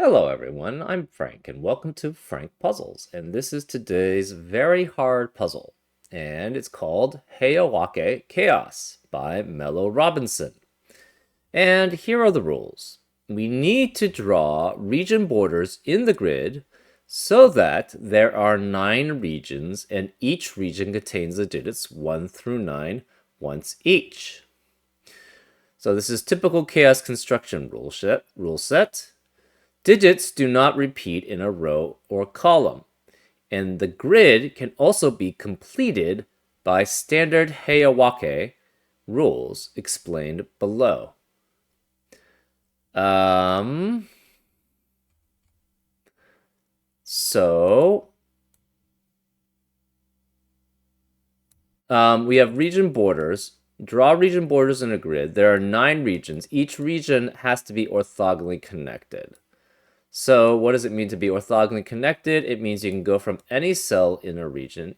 Hello everyone, I'm Frank and welcome to Frank Puzzles, and this is today's very hard puzzle, and it's called Heyawake Chaos by Mello Robinson. And here are the rules. We need to draw region borders in the grid so that there are 9 regions and each region contains the digits 1 through 9 once each. So this is typical chaos construction rule set. Digits do not repeat in a row or column, and the grid can also be completed by standard Heyawake rules explained below. We have region borders. Draw region borders in a grid. There are 9 regions. Each region has to be orthogonally connected. So what does it mean to be orthogonally connected? It means you can go from any cell in the region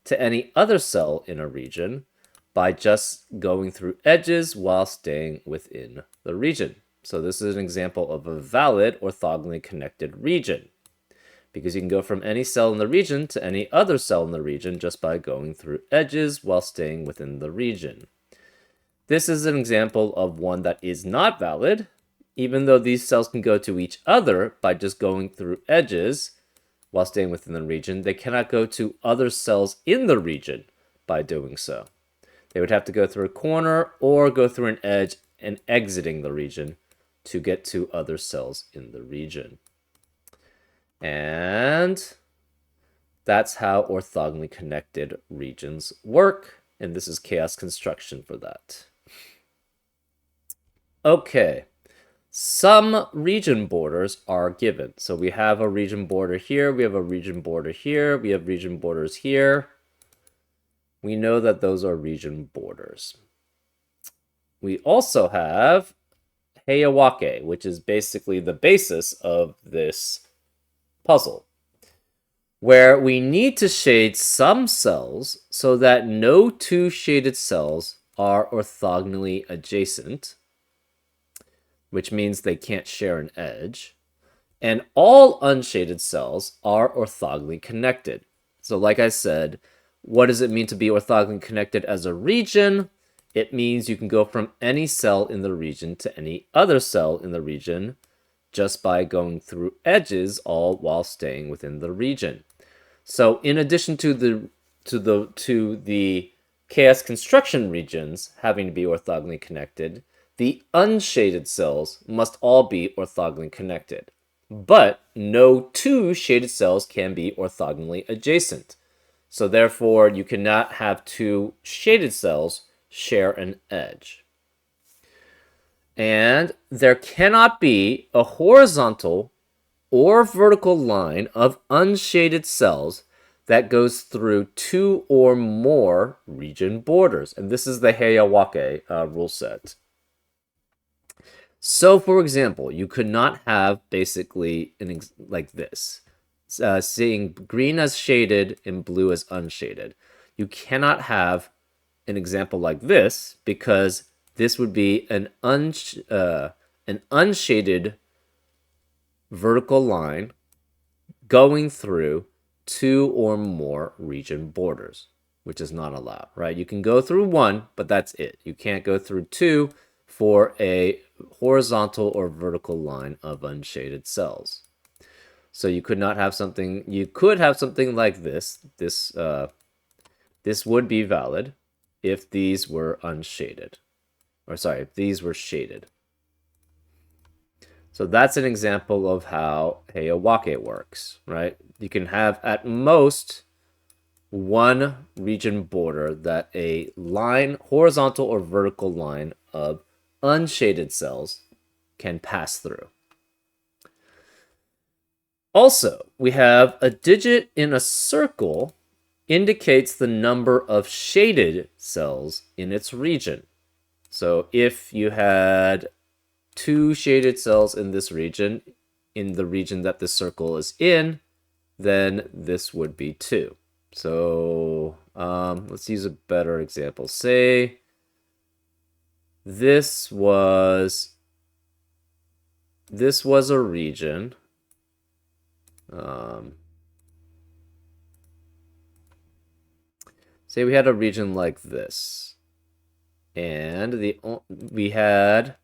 to any other cell in a region by just going through edges while staying within the region. So this is an example of a valid orthogonally connected region, because you can go from any cell in the region to any other cell in the region just by going through edges while staying within the region. This is an example of one that is not valid. Even though these cells can go to each other by just going through edges while staying within the region, they cannot go to other cells in the region by doing so. They would have to go through a corner or go through an edge and exiting the region to get to other cells in the region. And that's how orthogonally connected regions work, and this is chaos construction for that. Okay. Some region borders are given. So we have a region border here, we have a region border here, we have region borders here. We know that those are region borders. We also have Heyawake, which is basically the basis of this puzzle, where we need to shade some cells so that no 2 shaded cells are orthogonally adjacent, which means they can't share an edge, and all unshaded cells are orthogonally connected. So like I said, what does it mean to be orthogonally connected as a region? It means you can go from any cell in the region to any other cell in the region just by going through edges, all while staying within the region. So in addition to the chaos construction regions having to be orthogonally connected, the unshaded cells must all be orthogonally connected, but no 2 shaded cells can be orthogonally adjacent. So therefore, you cannot have 2 shaded cells share an edge. And there cannot be a horizontal or vertical line of unshaded cells that goes through 2 or more region borders. And this is the Heyawake rule set. So, for example, you could not have basically like this, seeing green as shaded and blue as unshaded. You cannot have an example like this because this would be an unshaded vertical line going through 2 or more region borders, which is not allowed, right? You can go through 1, but that's it. You can't go through 2 for a horizontal or vertical line of unshaded cells. So you could not have something, you could have something like this. This would be valid if these were unshaded. Or sorry, if these were shaded. So that's an example of how Heyawake works, right? You can have at most 1 region border that a line, horizontal or vertical line of unshaded cells can pass through. Also, we have a digit in a circle indicates the number of shaded cells in its region. So if you had 2 shaded cells in this region, in the region that the circle is in, then this would be 2. So let's use a better example. Say this was this was a region, say we had a region like this, and we had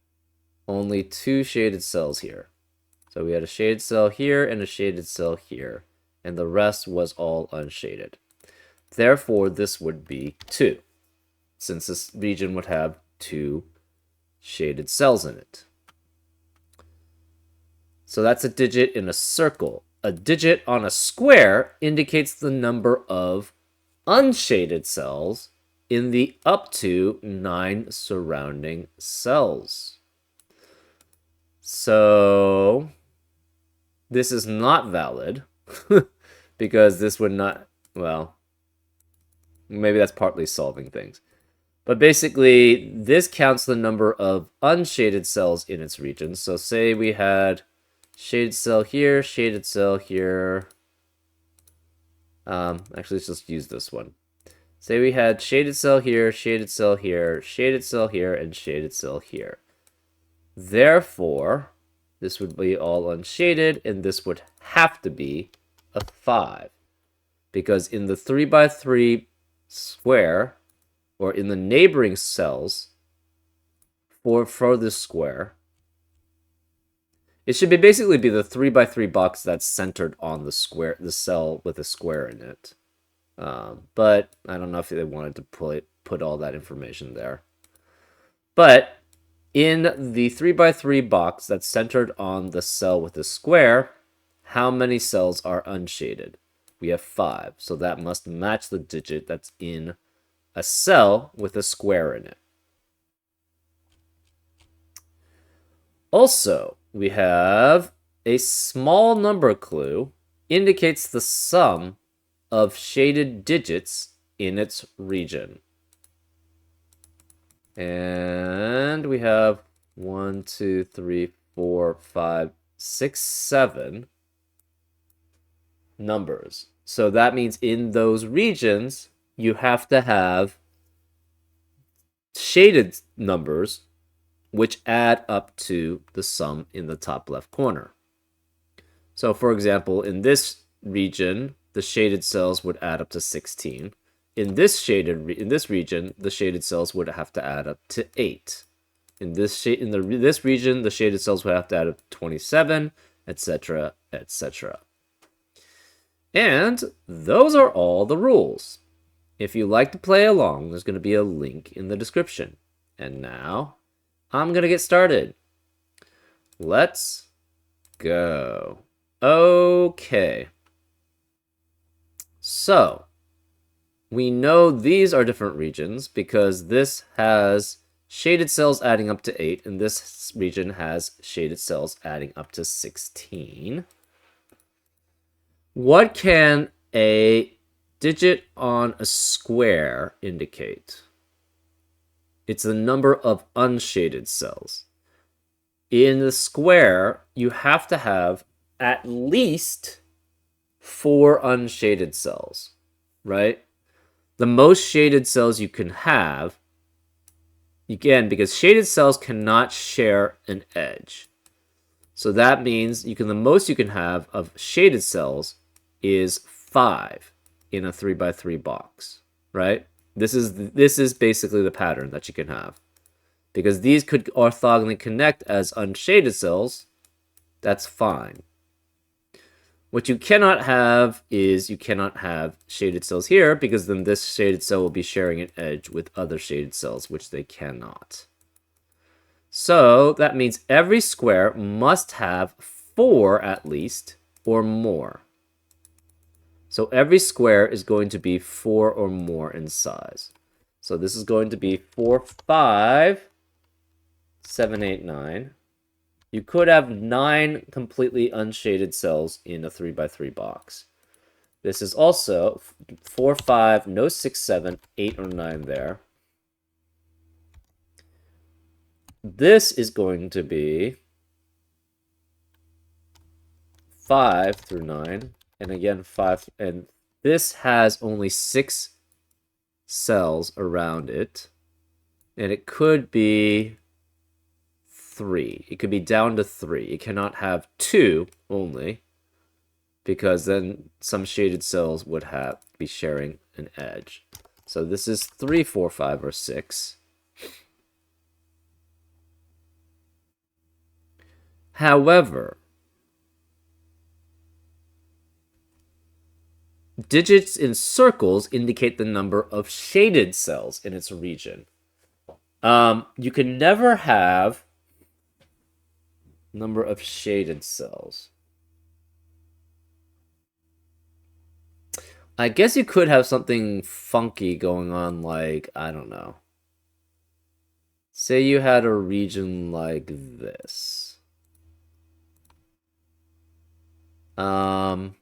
only 2 shaded cells here. So we had a shaded cell here and a shaded cell here, and the rest was all unshaded. Therefore, this would be 2, since this region would have 2 shaded cells in it. So that's a digit in a circle. A digit on a square indicates the number of unshaded cells in the up to 9 surrounding cells. So this is not valid because this would not, well, maybe that's partly solving things. But basically, this counts the number of unshaded cells in its region. So say we had shaded cell here, shaded cell here. Actually, let's just use this one. Say we had shaded cell here, shaded cell here, shaded cell here, and shaded cell here. Therefore, this would be all unshaded, and this would have to be a 5. Because in the 3x3 square, or in the neighboring cells for this square, it should basically be the 3x3 box that's centered on the square, the cell with a square in it. But I don't know if they wanted to put all that information there. But in the 3x3 box that's centered on the cell with the square, how many cells are unshaded? We have 5, so that must match the digit that's in a cell with a square in it. Also, we have a small number clue indicates the sum of shaded digits in its region. And we have 1, 2, 3, 4, 5, 6, 7 numbers. So that means in those regions, you have to have shaded numbers which add up to the sum in the top left corner. So for example, in this region, the shaded cells would add up to 16. In this region, the shaded cells would have to add up to 8. In this region, the shaded cells would have to add up to 27, etc., etc. And those are all the rules. If you like to play along, there's going to be a link in the description. And now, I'm going to get started. Let's go. Okay. So, we know these are different regions because this has shaded cells adding up to 8, and this region has shaded cells adding up to 16. What can a digit on a square indicate? It's the number of unshaded cells. In the square, you have to have at least 4 unshaded cells, right? The most shaded cells you can have, again, because shaded cells cannot share an edge. So that means the most you can have of shaded cells is 5 in a 3x3 box, right? This is basically the pattern that you can have. Because these could orthogonally connect as unshaded cells, that's fine. What you cannot have is you cannot have shaded cells here, because then this shaded cell will be sharing an edge with other shaded cells, which they cannot. So that means every square must have 4 at least, or more. So every square is going to be 4 or more in size. So this is going to be 4, 5, 7, 8, 9. You could have 9 completely unshaded cells in a 3x3 box. This is also 4, 5, no 6, 7, 8, or 9 there. This is going to be 5 through 9. And again, 5, and this has only 6 cells around it. And it could be 3. It could be down to 3. It cannot have 2 only, because then some shaded cells would be sharing an edge. So this is 3, 4, 5, or 6. However, digits in circles indicate the number of shaded cells in its region. You can never have number of shaded cells. I guess you could have something funky going on, like, I don't know. Say you had a region like this. Well,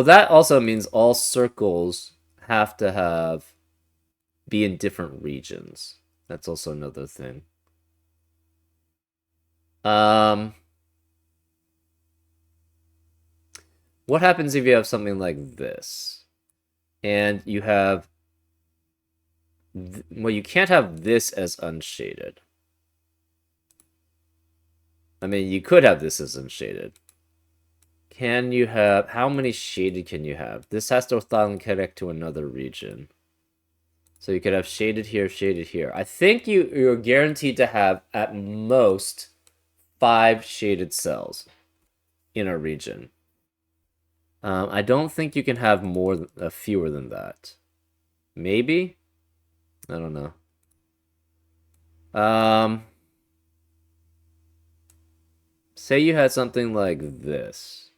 that also means all circles have to be in different regions. That's also another thing. What happens if you have something like this? And you have... Well, you can't have this as unshaded. I mean, you could have this as unshaded. Can you have... How many shaded can you have? This has to orthogonally connect to another region. So you could have shaded here, shaded here. I think you're guaranteed to have, at most, 5 shaded cells in a region. I don't think you can have fewer than that. Maybe? I don't know. Say you had something like this.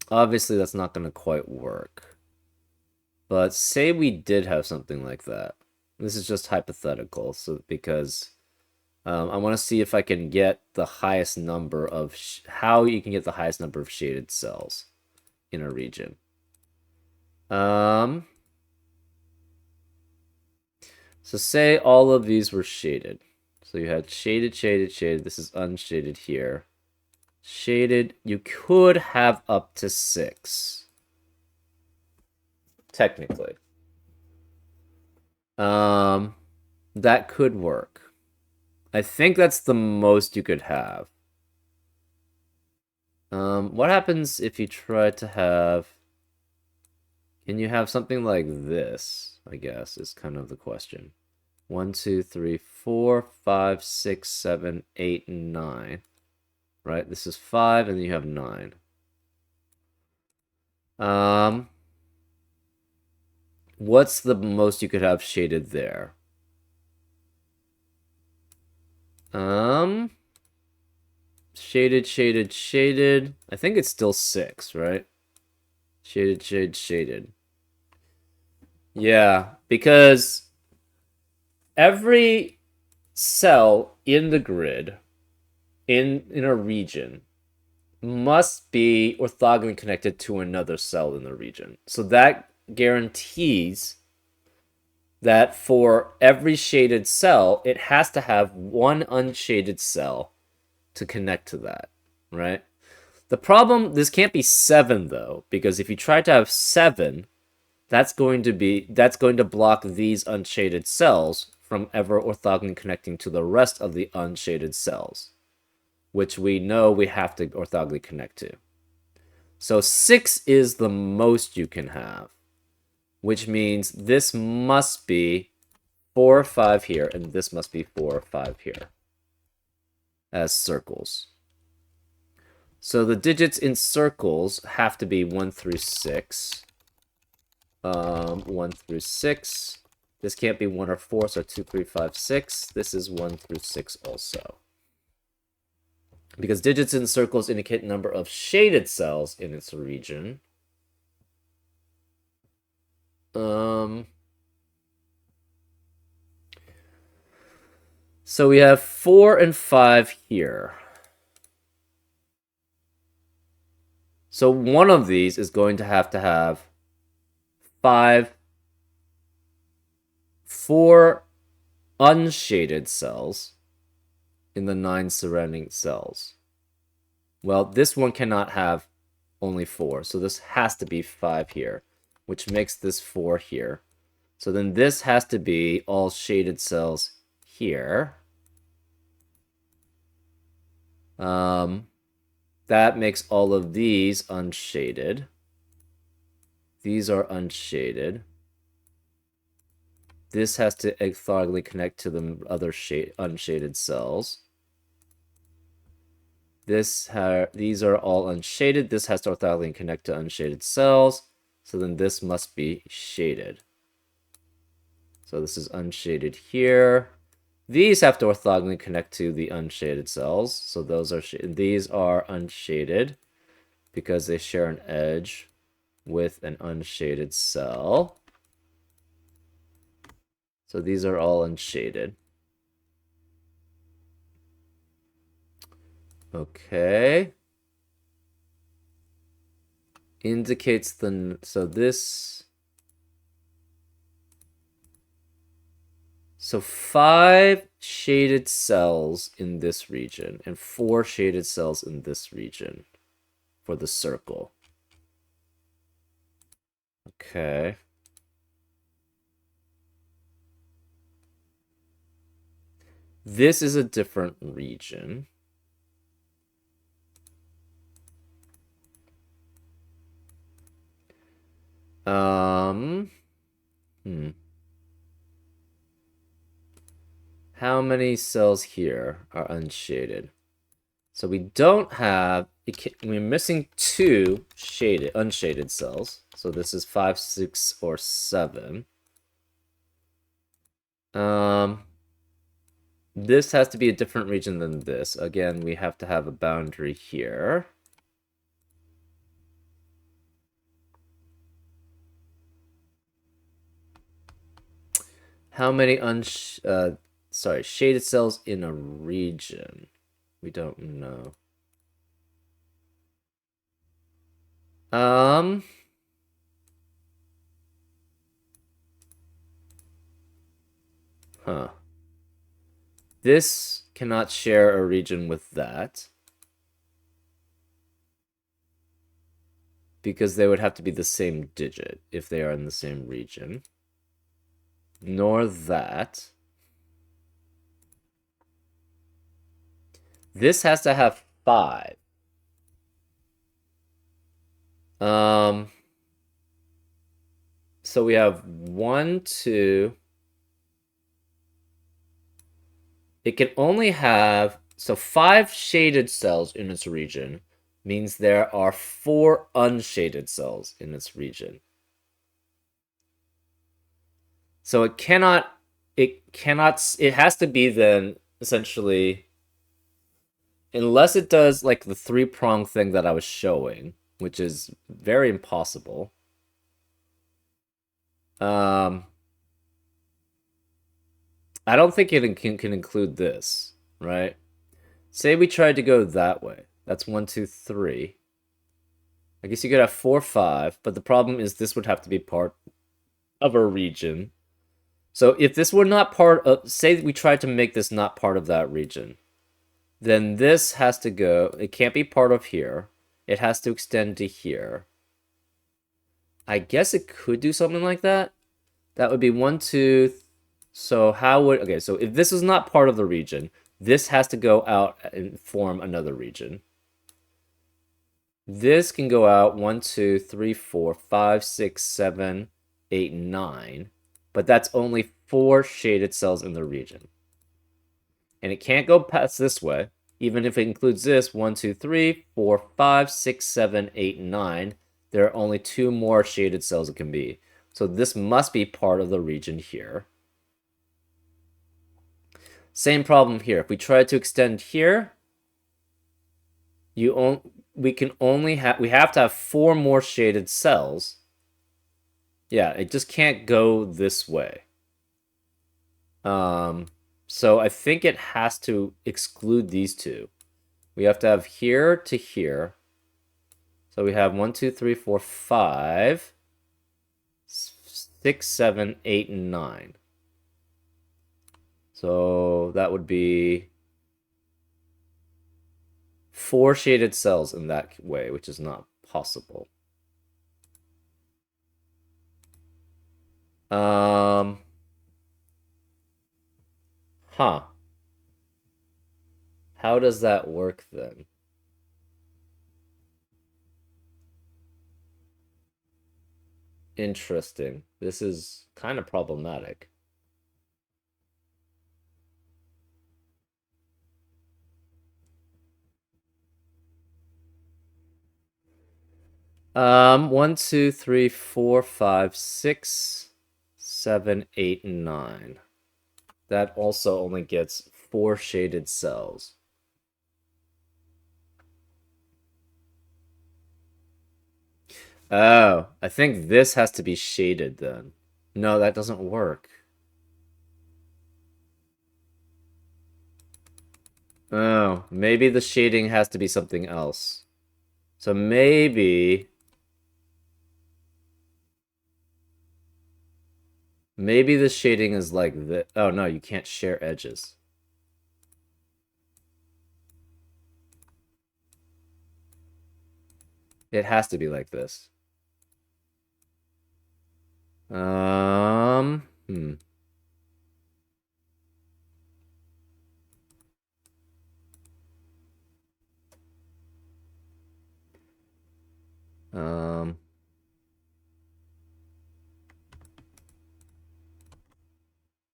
Obviously, that's not going to quite work. But say we did have something like that. This is just hypothetical, so because I want to see if I can get the highest number of... how you can get the highest number of shaded cells in a region. So say all of these were shaded. So you had shaded, shaded, shaded. This is unshaded here. Shaded, you could have up to 6. Technically. That could work. I think that's the most you could have. What happens if you try to have... Can you have something like this, I guess, is kind of the question. 1, 2, 3, 4, 5, 6, 7, 8, 9. Right? This is 5, and then you have 9. What's the most you could have shaded there? Shaded, shaded, shaded. I think it's still 6, right? Shaded, shaded, shaded. Yeah, because every cell in the grid, in a region, must be orthogonally connected to another cell in the region. So that guarantees that for every shaded cell, it has to have one unshaded cell to connect to that, right? The problem, this can't be 7 though, because if you try to have 7, that's going to block these unshaded cells from ever orthogonally connecting to the rest of the unshaded cells, which we know we have to orthogonally connect to. So 6 is the most you can have, which means this must be 4 or 5 here, and this must be 4 or 5 here as circles. So the digits in circles have to be 1 through 6. 1 through 6. This can't be 1 or 4, so 2, 3, 5, 6. This is 1 through 6 also. Because digits in circles indicate the number of shaded cells in its region. So we have 4 and 5 here. So one of these is going to have 4 unshaded cells in the 9 surrounding cells. Well, this one cannot have only 4. So this has to be 5 here, which makes this 4 here. So then this has to be all shaded cells here. That makes all of these unshaded. These are unshaded. This has to orthogonally connect to the other unshaded cells. These are all unshaded. This has to orthogonally connect to unshaded cells. So then this must be shaded. So this is unshaded here. These have to orthogonally connect to the unshaded cells. So those are these are unshaded because they share an edge with an unshaded cell. So these are all unshaded. Okay. Indicates the, so this, so 5 shaded cells in this region and 4 shaded cells in this region for the circle. Okay. This is a different region. How many cells here are unshaded? So we don't have, we're missing 2 unshaded cells. So this is 5, 6, or 7. This has to be a different region than this. Again, we have to have a boundary here. How many shaded cells in a region? We don't know. This cannot share a region with that, because they would have to be the same digit if they are in the same region. Nor that. This has to have 5. So we have 1, 2. It can only have, so 5 shaded cells in its region means there are 4 unshaded cells in its region. So it has to be then essentially, unless it does like the 3-prong thing that I was showing, which is very impossible. I don't think it can include this, right? Say we tried to go that way. That's 1, 2, 3. I guess you could have 4, 5, but the problem is this would have to be part of a region. So if this were not part of, say we tried to make this not part of that region, then this has to go, it can't be part of here. It has to extend to here. I guess it could do something like that. That would be 1, 2, so how would, okay, so if this is not part of the region, this has to go out and form another region. This can go out 1, 2, 3, 4, 5, 6, 7, 8, 9. But that's only 4 shaded cells in the region. And it can't go past this way, even if it includes this 1, 2, 3, 4, 5, 6, 7, 8, 9. There are only 2 more shaded cells it can be. So this must be part of the region here. Same problem here. If we try to extend here, we have to have 4 more shaded cells. Yeah, it just can't go this way. So I think it has to exclude these 2. We have to have here to here. So we have 1, 2, 3, 4, 5, 6, 7, 8, and 9. So that would be 4 shaded cells in that way, which is not possible. Huh. How does that work then? Interesting. This is kind of problematic. One, two, three, four, five, six, seven, eight, nine. That also only gets 4 shaded cells. Oh, I think this has to be shaded then. No, that doesn't work. Oh, maybe the shading has to be something else. So maybe the shading is like this. Oh no, you can't share edges. It has to be like this. Hmm.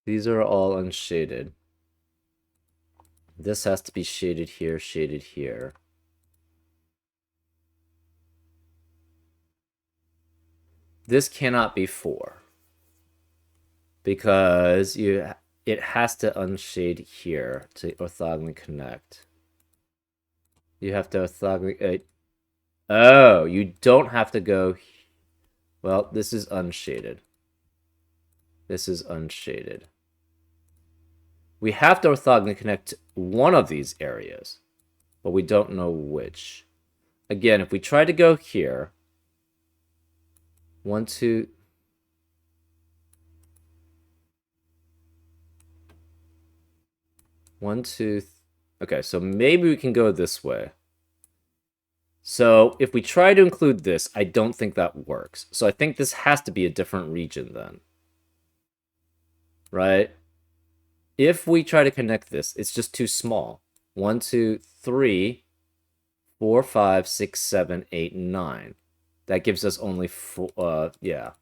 These are all unshaded. This has to be shaded here, shaded here. This cannot be 4. Because it has to unshade here to orthogonally connect. You have to orthogonally... oh, you don't have to go... Well, this is unshaded. This is unshaded. We have to orthogonally connect one of these areas, but we don't know which. Again, if we try to go here, 1, 2... 1, 2... Okay, so maybe we can go this way. So if we try to include this, I don't think that works. So I think this has to be a different region then. Right? If we try to connect this, it's just too small. 1, 2, 3, 4, 5, 6, 7, 8, 9. That gives us only 4, yeah.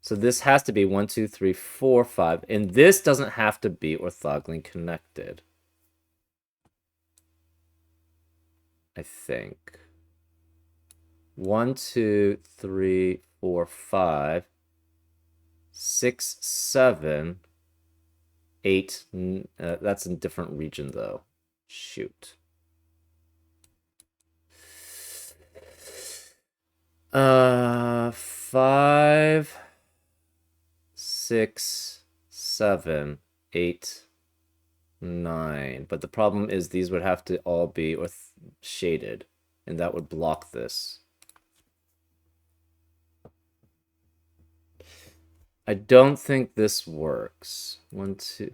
So this has to be 1, 2, 3, 4, 5. And this doesn't have to be orthogonally connected. I think. 1, 2, 3, 4, 5, 6, 7, 8. That's in a different region, though. Shoot. 5, 6, 7, 8, 9. But the problem is these would have to all be shaded, and that would block this. I don't think this works. 1, 2.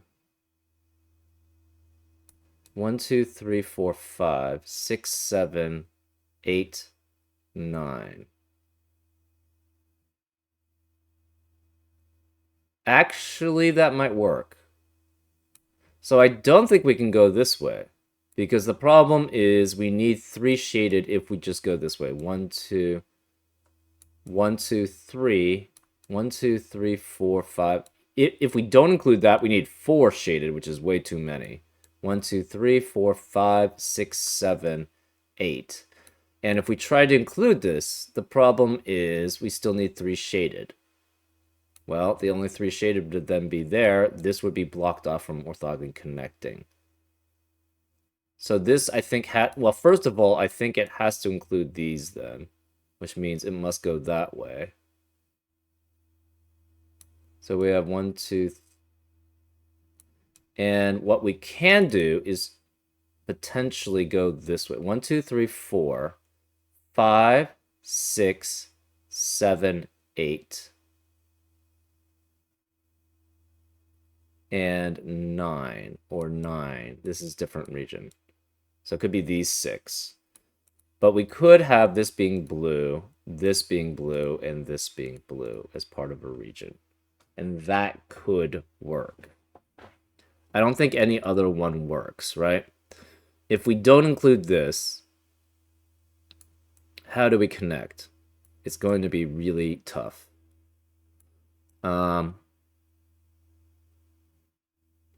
1, 2, 3, 4, 5, 6, 7, 8, 9. Actually, that might work. So I don't think we can go this way. Because the problem is we need 3 shaded if we just go this way. 1, 2, 1, 2, 3. 1, 2, 3, 4, 5. If we don't include that, we need 4 shaded, which is way too many. 1, 2, 3, 4, 5, 6, 7, 8. And if we try to include this, the problem is we still need 3 shaded. Well, the only 3 shaded would then be there. This would be blocked off from orthogonally connecting. So this, I think, well, first of all, I think it has to include these then, which means it must go that way. So we have 1, 2, and what we can do is potentially go this way. 1, 2, 3, 4, 5, 6, 7, 8. And 9, or 9. This is different region. So it could be these 6. But we could have this being blue, this being blue, and this being blue as part of a region. And that could work. I don't think any other one works, right? If we don't include this, how do we connect? It's going to be really tough.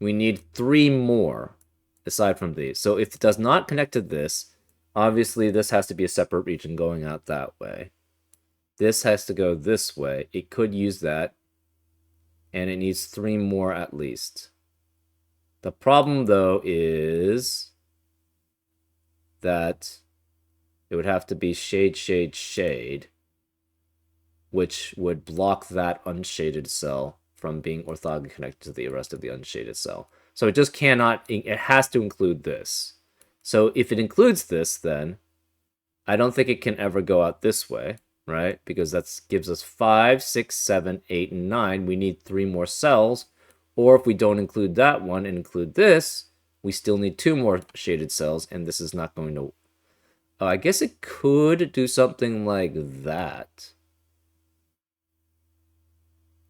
We need 3 more aside from these. So if it does not connect to this, obviously this has to be a separate region going out that way. This has to go this way. It could use that, and it needs 3 more at least. The problem, though, is that it would have to be shade, shade, shade, which would block that unshaded cell from being orthogonally connected to the rest of the unshaded cell. So it just cannot, it has to include this. So if it includes this, then I don't think it can ever go out this way, right? Because that gives us 5, 6, 7, 8, and 9. We need 3 more cells. Or if we don't include that one and include this, we still need 2 more shaded cells, and this is not going to... I guess it could do something like that.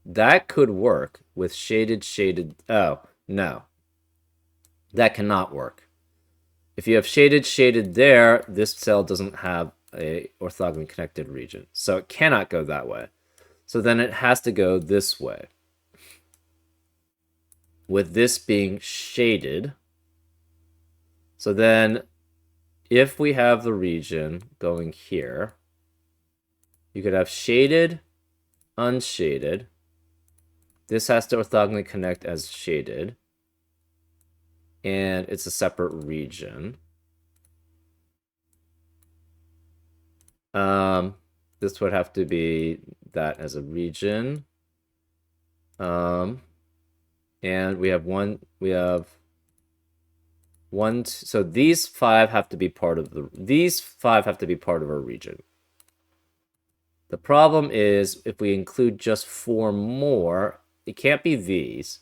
That could work with shaded, shaded... Oh, no. That cannot work. If you have shaded, shaded there, this cell doesn't have a orthogonally connected region. So it cannot go that way. So then it has to go this way. With this being shaded. So then, if we have the region going here, you could have shaded, unshaded. This has to orthogonally connect as shaded. And it's a separate region. This would have to be that as a region. And we have one, so these 5 have to be part of these 5 have to be part of our region. The problem is if we include just 4 more, it can't be these,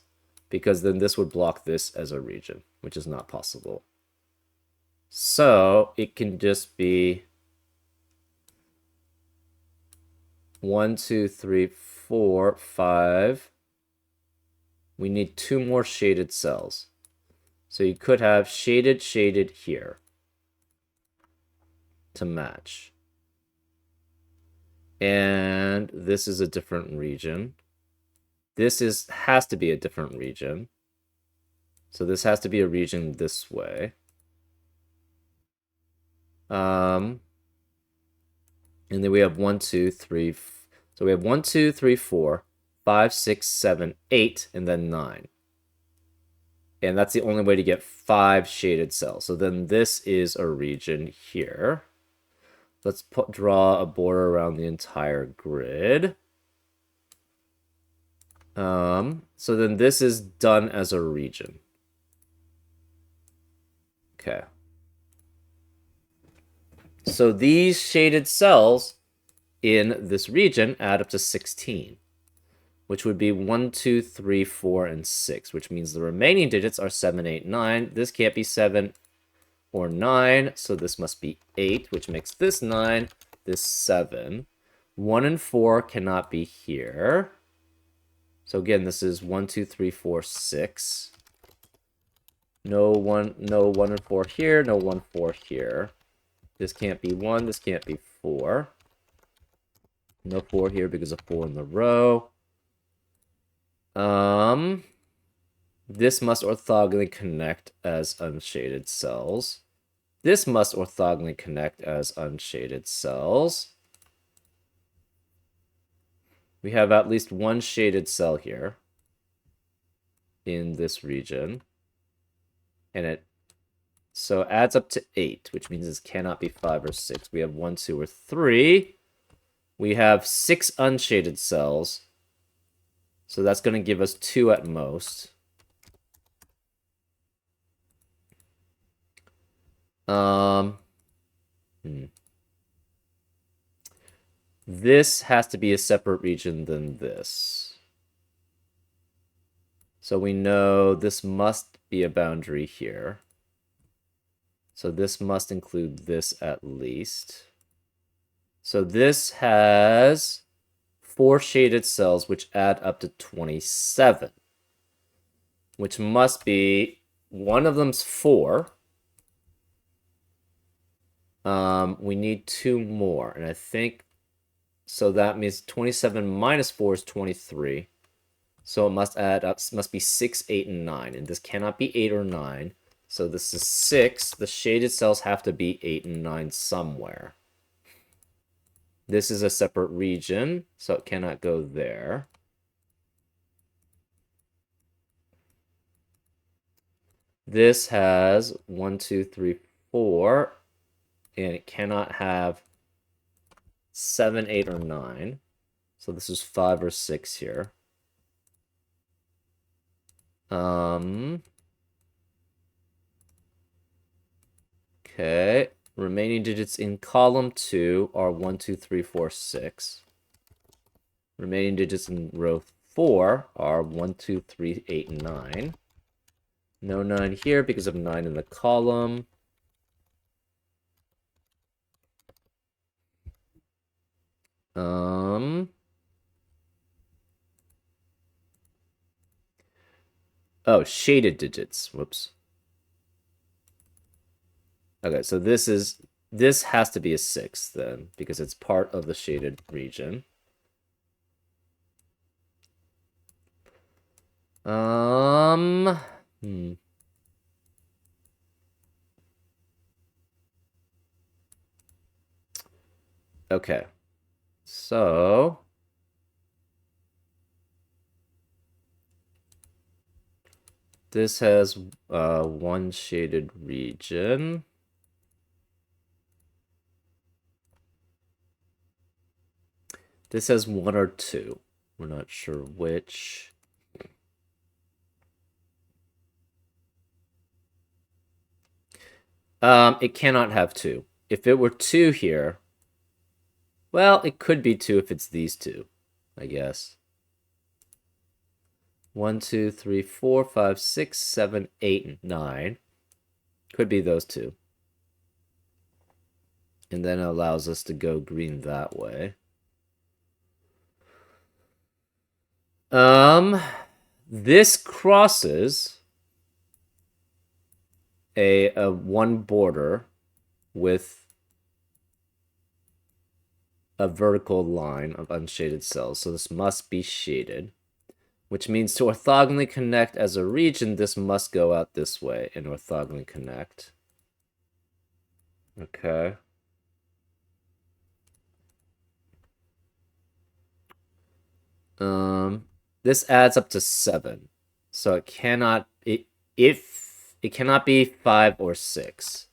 because then this would block this as a region, which is not possible. So it can just be 1, 2, 3, 4, 5. We need 2 more shaded cells. So you could have shaded, shaded here to match. And this is a different region. This has to be a different region. So this has to be a region this way. And then we have 1, 2, 3. So we have 1, 2, 3, 4, 5, 6, 7, 8, and then 9. And that's the only way to get 5 shaded cells. So then this is a region here. Let's draw a border around the entire grid. So then this is done as a region. Okay. So these shaded cells in this region add up to 16, which would be 1, 2, 3, 4, and 6, which means the remaining digits are 7, 8, 9. This can't be 7 or 9, so this must be 8, which makes this 9, this 7. 1 and 4 cannot be here. So again, this is 1, 2, 3, 4, 6. No 1 and 4 here, no 1, 4 here. This can't be 1, this can't be 4. No 4 here because of 4 in the row. This must orthogonally connect as unshaded cells. This must orthogonally connect as unshaded cells. We have at least 1 shaded cell here in this region. And it so adds up to 8, which means this cannot be 5 or 6. We have 1, 2, or 3. We have 6 unshaded cells. So that's going to give us 2 at most. This has to be a separate region than this. So we know this must be a boundary here. So this must include this at least. So this has 4 shaded cells, which add up to 27. Which must be, one of them's 4. We need 2 more, and I think, so that means 27 minus 4 is 23. So it must add up, must be 6, 8, and 9, and this cannot be 8 or 9. So this is 6. The shaded cells have to be 8 and 9 somewhere. This is a separate region, so it cannot go there. This has 1, 2, 3, 4, and it cannot have 7, 8, or 9. So this is 5 or 6 here. Okay. Remaining digits in column 2 are 1, 2, 3, 4, 6. Remaining digits in row 4 are 1, 2, 3, 8, and 9. No 9 here because of 9 in the column. Oh, shaded digits. Whoops. Okay, so this has to be a 6 then, because it's part of the shaded region. Okay. So this has 1 shaded region. This has 1 or 2. We're not sure which. It cannot have 2. If it were 2 here, well, it could be 2 if it's these two, I guess. 1, 2, 3, 4, 5, 6, 7, 8, and 9. Could be those two. And then it allows us to go green that way. This crosses a one border with a vertical line of unshaded cells. So this must be shaded, which means to orthogonally connect as a region, this must go out this way and orthogonally connect. Okay. This adds up to 7. So it cannot it cannot be 5 or 6.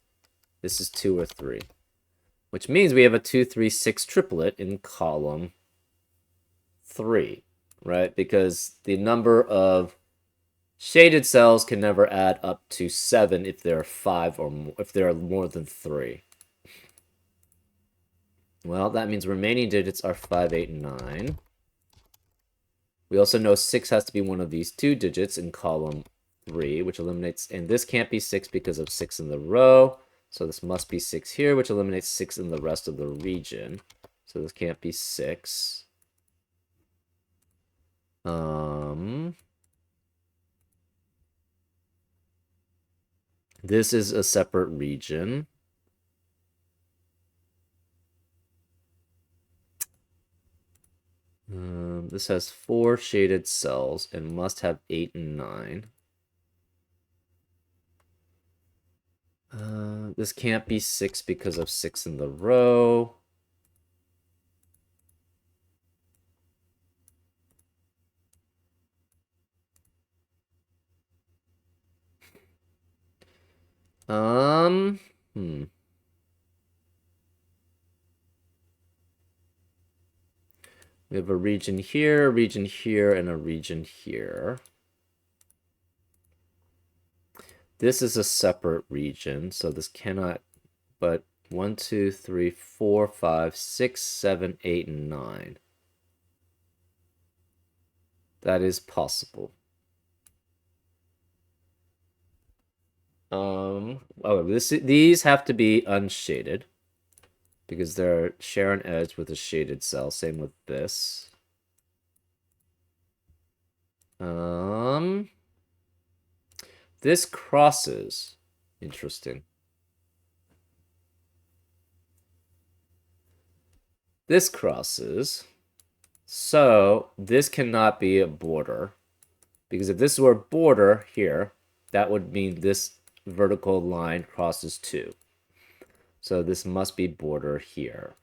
This is 2 or 3. Which means we have a 2, 3, 6 triplet in column 3, right? Because the number of shaded cells can never add up to 7 if there are 5 or more, if there are more than 3. Well, that means remaining digits are 5, 8, and 9. We also know 6 has to be one of these 2 digits in column 3, which eliminates, and this can't be 6 because of 6 in the row. So this must be 6 here, which eliminates 6 in the rest of the region. So this can't be 6. This is a separate region. This has 4 shaded cells and must have 8 and 9. This can't be 6 because of 6 in the row. We have a region here, and a region here. This is a separate region, so this cannot, but 1, 2, 3, 4, 5, 6, 7, 8, and 9. That is possible. These have to be unshaded because they're share an edge with a shaded cell. Same with this. This crosses. Interesting. This crosses. So this cannot be a border. Because if this were a border here, that would mean this vertical line crosses 2. So this must be border here.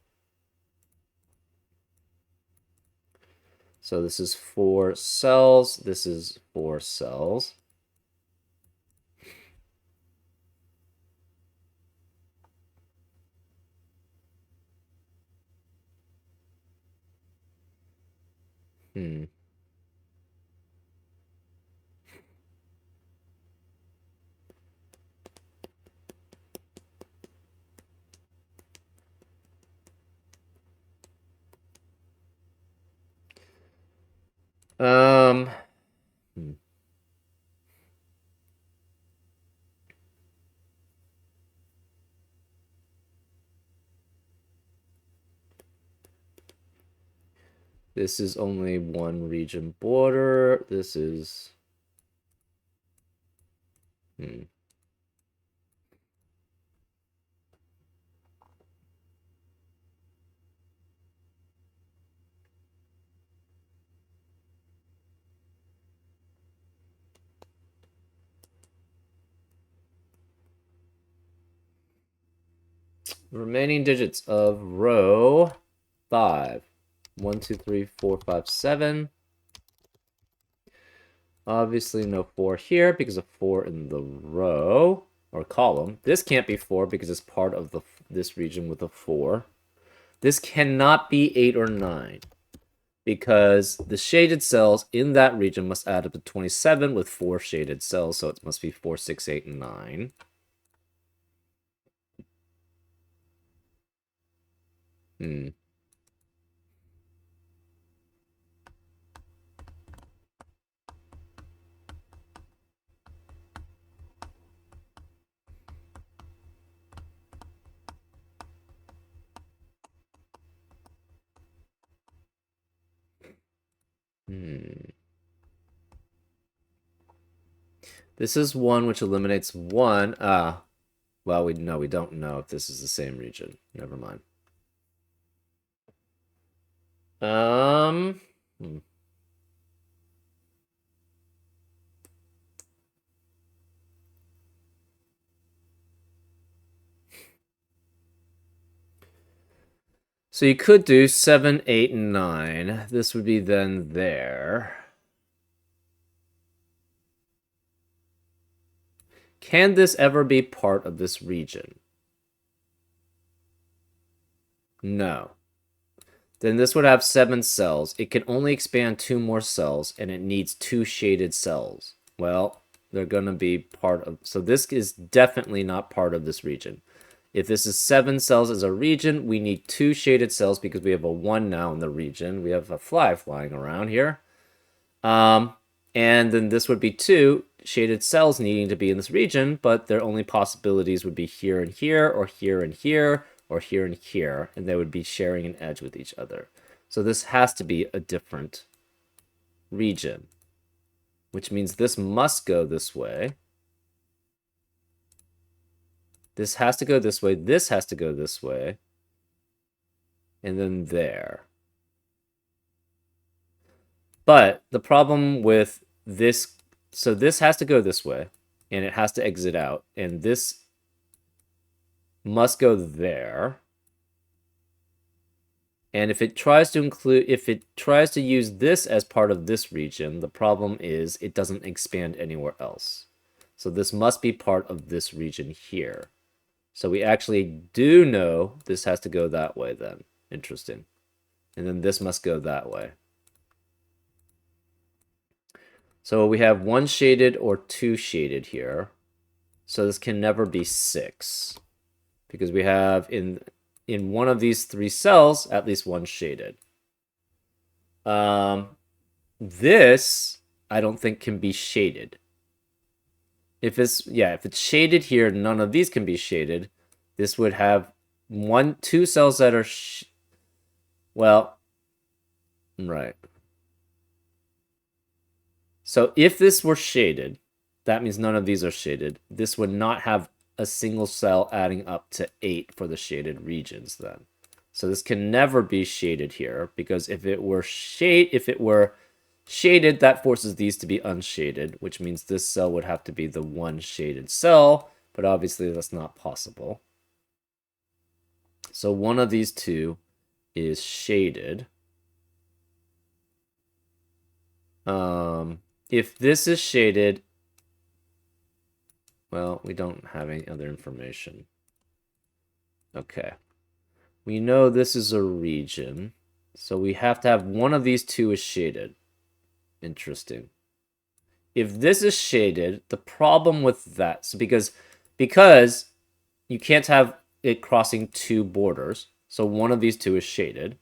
So this is 4 cells. This is 4 cells. Hmm. This is only one region border. This is... Remaining digits of row 5. 1, 2, 3, 4, 5, 7. Obviously no 4 here because of 4 in the row or column. This can't be 4 because it's part of this region with a 4. This cannot be 8 or 9 because the shaded cells in that region must add up to 27 with 4 shaded cells, so it must be 4, 6, 8, 9. This is 1, which eliminates 1. Well, we don't know if this is the same region. Never mind. So you could do 7, 8, and 9. This would be then there. Can this ever be part of this region? No. Then this would have 7 cells. It can only expand 2 more cells, and it needs 2 shaded cells. Well, they're going to be part of... So this is definitely not part of this region. If this is 7 cells as a region, we need 2 shaded cells because we have a 1 now in the region. We have a fly flying around here. And then this would be 2 shaded cells needing to be in this region, but their only possibilities would be here and here, or here and here, or here and here, and they would be sharing an edge with each other. So this has to be a different region, which means this must go this way. This has to go this way. This has to go this way. And then there. But the problem with this, so this has to go this way, and it has to exit out, and this must go there. And if it tries to use this as part of this region, the problem is it doesn't expand anywhere else. So this must be part of this region here. So we actually do know this has to go that way then. Interesting. And then this must go that way. So we have 1 shaded or 2 shaded here. So this can never be 6. Because we have in one of these 3 cells at least 1 shaded. This I don't think can be shaded. If it's shaded here, none of these can be shaded. This would have two cells that are well, right. So if this were shaded, that means none of these are shaded. This would not have a single cell adding up to 8 for the shaded regions then. So this can never be shaded here, because if it were shaded, that forces these to be unshaded, which means this cell would have to be the one shaded cell, but obviously that's not possible. So one of these two is shaded. If this is shaded, well, we don't have any other information. Okay. We know this is a region, so we have to have one of these two is shaded. Interesting. If this is shaded, the problem with that, so because you can't have it crossing two borders, so one of these two is shaded.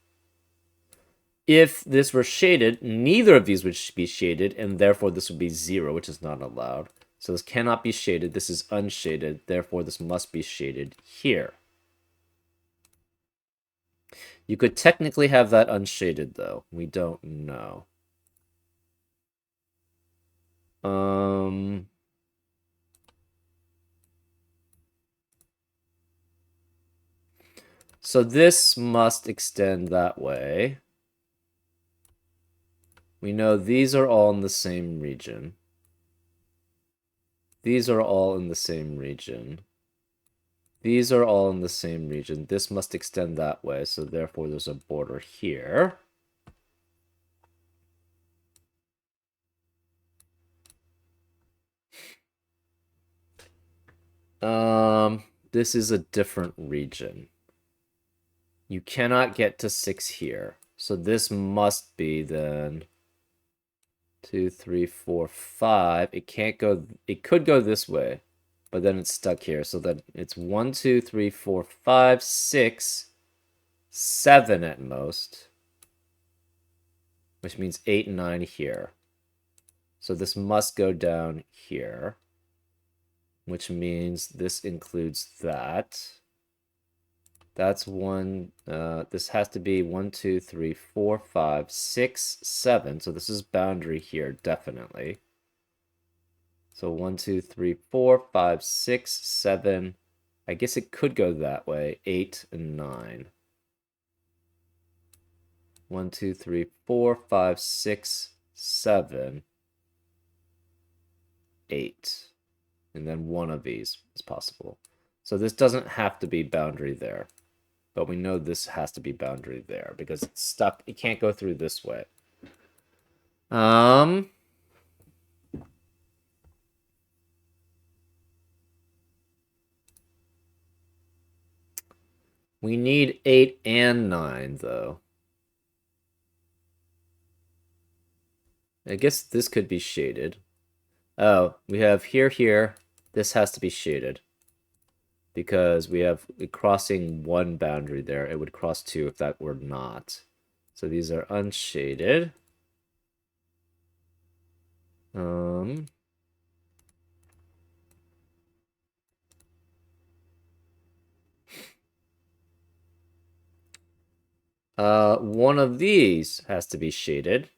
If this were shaded, neither of these would be shaded, and therefore this would be 0, which is not allowed. So this cannot be shaded. This is unshaded. Therefore, this must be shaded here. You could technically have that unshaded, though. We don't know. So this must extend that way. We know these are all in the same region. These are all in the same region. These are all in the same region. This must extend that way, so therefore there's a border here. This is a different region. You cannot get to 6 here. So this must be then 2, 3, 4, 5. It can't go, it could go this way, but then it's stuck here. So that it's 1, 2, 3, 4, 5, 6, 7 at most, which means 8 and 9 here. So this must go down here, which means this includes that. That's one, this has to be 1, 2, 3, 4, 5, 6, 7. So this is boundary here, definitely. So 1, 2, 3, 4, 5, 6, 7. I guess it could go that way, 8 and 9. 1, 2, 3, 4, 5, 6, 7, 8. And then one of these is possible. So this doesn't have to be boundary there. But we know this has to be boundary there because it's stuck. It can't go through this way. We need 8 and 9, though. I guess this could be shaded. Oh, we have here, here. This has to be shaded. Because we have crossing one boundary there. It would cross 2 if that were not. So these are unshaded. One of these has to be shaded.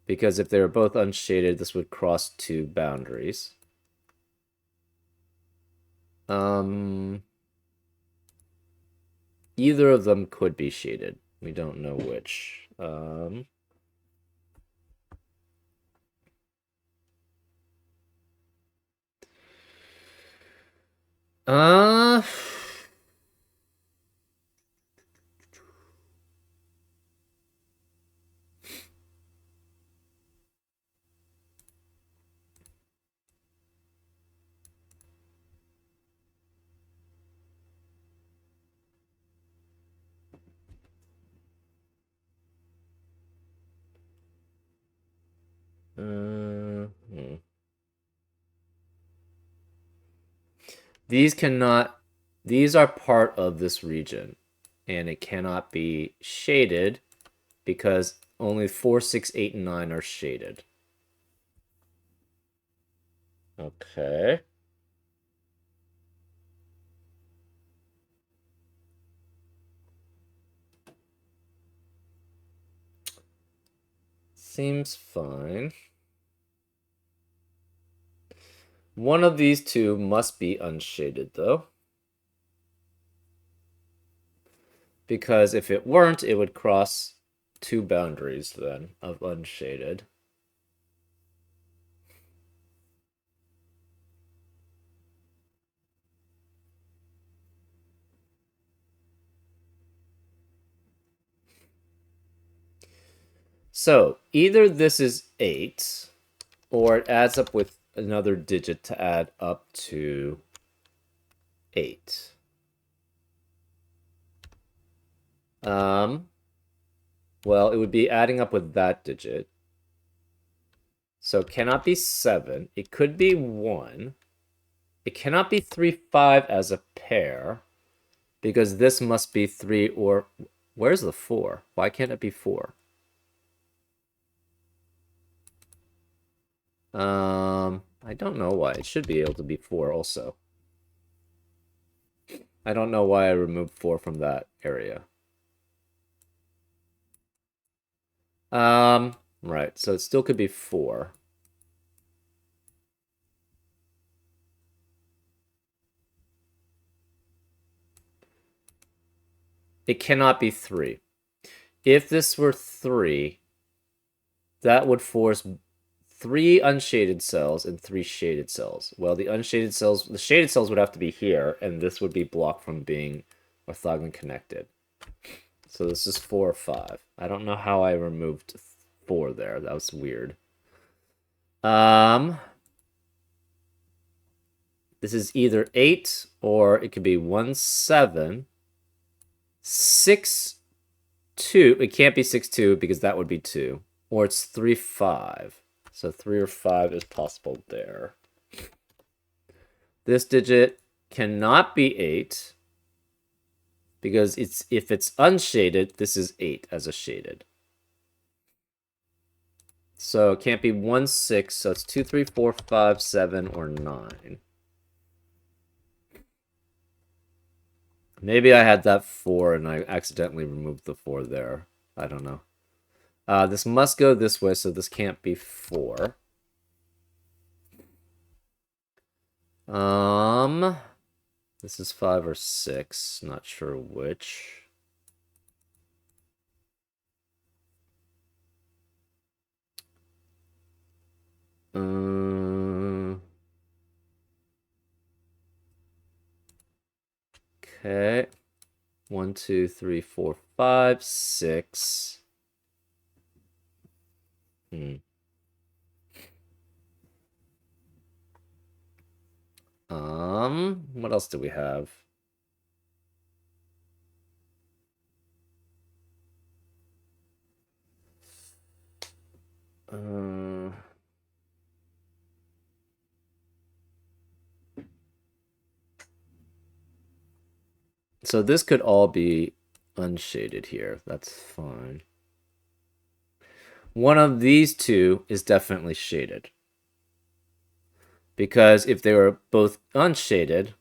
Because if they were both unshaded, this would cross 2 boundaries. Either of them could be shaded. We don't know which. These are part of this region, and it cannot be shaded because only 4, 6, 8, and 9 are shaded. Okay. Seems fine. One of these two must be unshaded, though. Because if it weren't, it would cross two boundaries, then, of unshaded. So, either this is 8, or it adds up with another digit to add up to 8. Well, it would be adding up with that digit. So it cannot be 7. It could be 1. It cannot be 3, 5 as a pair, because this must be 3 or... Where's the 4? Why can't it be 4? I don't know why. It should be able to be 4 also. I don't know why I removed 4 from that area. Right, so it still could be 4. It cannot be 3. If this were 3, that would force 3 unshaded cells and 3 shaded cells. Well, the shaded cells would have to be here, and this would be blocked from being orthogonally connected. So this is 4 or 5. I don't know how I removed 4 there. That was weird. This is either 8 or it could be 1, 7, 6, 2. It can't be 6, 2 because that would be 2. Or it's 3, 5. So 3 or 5 is possible there. This digit cannot be 8 because if it's unshaded, this is 8 as a shaded. So it can't be 1, 6, so it's 2, 3, 4, 5, 7, or 9. Maybe I had that 4 and I accidentally removed the 4 there. I don't know. This must go this way, so this can't be 4. This is 5 or 6. Not sure which. Okay. 1, 2, 3, 4, 5, 6. What else do we have? So this could all be unshaded here. That's fine. One of these two is definitely shaded. Because if they were both unshaded,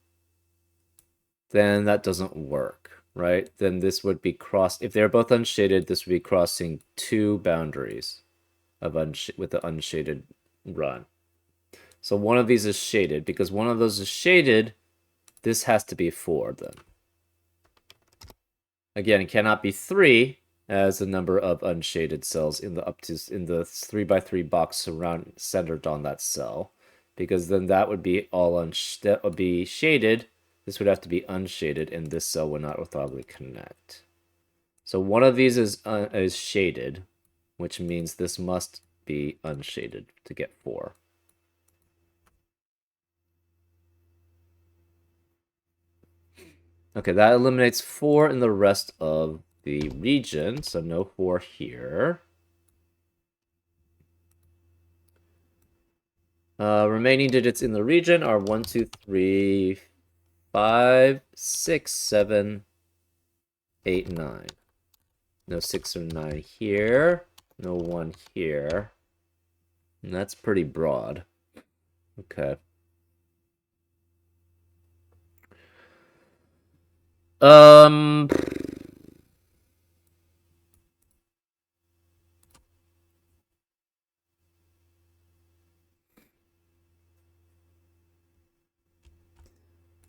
then that doesn't work, right? Then this would be crossed. If they're both unshaded, this would be crossing two boundaries of with the unshaded run. So one of these is shaded. Because one of those is shaded, this has to be 4 then. Again, it cannot be 3 as the number of unshaded cells in the 3x3 box centered on that cell, because then that would be that would be shaded. This would have to be unshaded, and this cell would not orthogonally connect. So one of these is shaded, which means this must be unshaded to get 4. Okay, that eliminates 4 in the rest of the region, so no 4 here. Remaining digits in the region are 1, 2, 3, 5, 6, 7, 8, 9. No 6 or 9 here. No 1 here. And that's pretty broad. Okay. Um,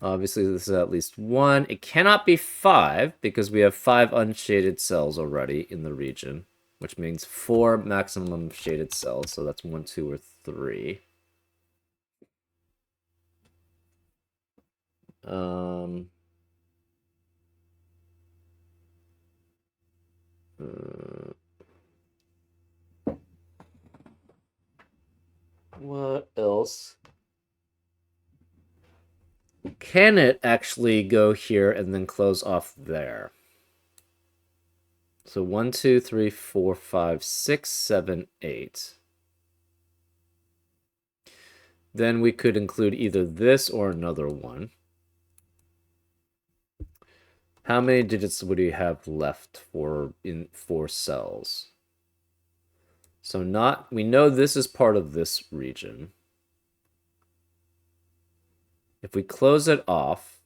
Obviously, this is at least 1. It cannot be 5 because we have 5 unshaded cells already in the region, which means 4 maximum shaded cells. So that's 1, 2, or 3. Um, what else? Can it actually go here and then close off there? So 1, 2, 3, 4, 5, 6, 7, 8. Then we could include either this or another one. How many digits would we have left for in 4 cells? So we know this is part of this region. If we close it off,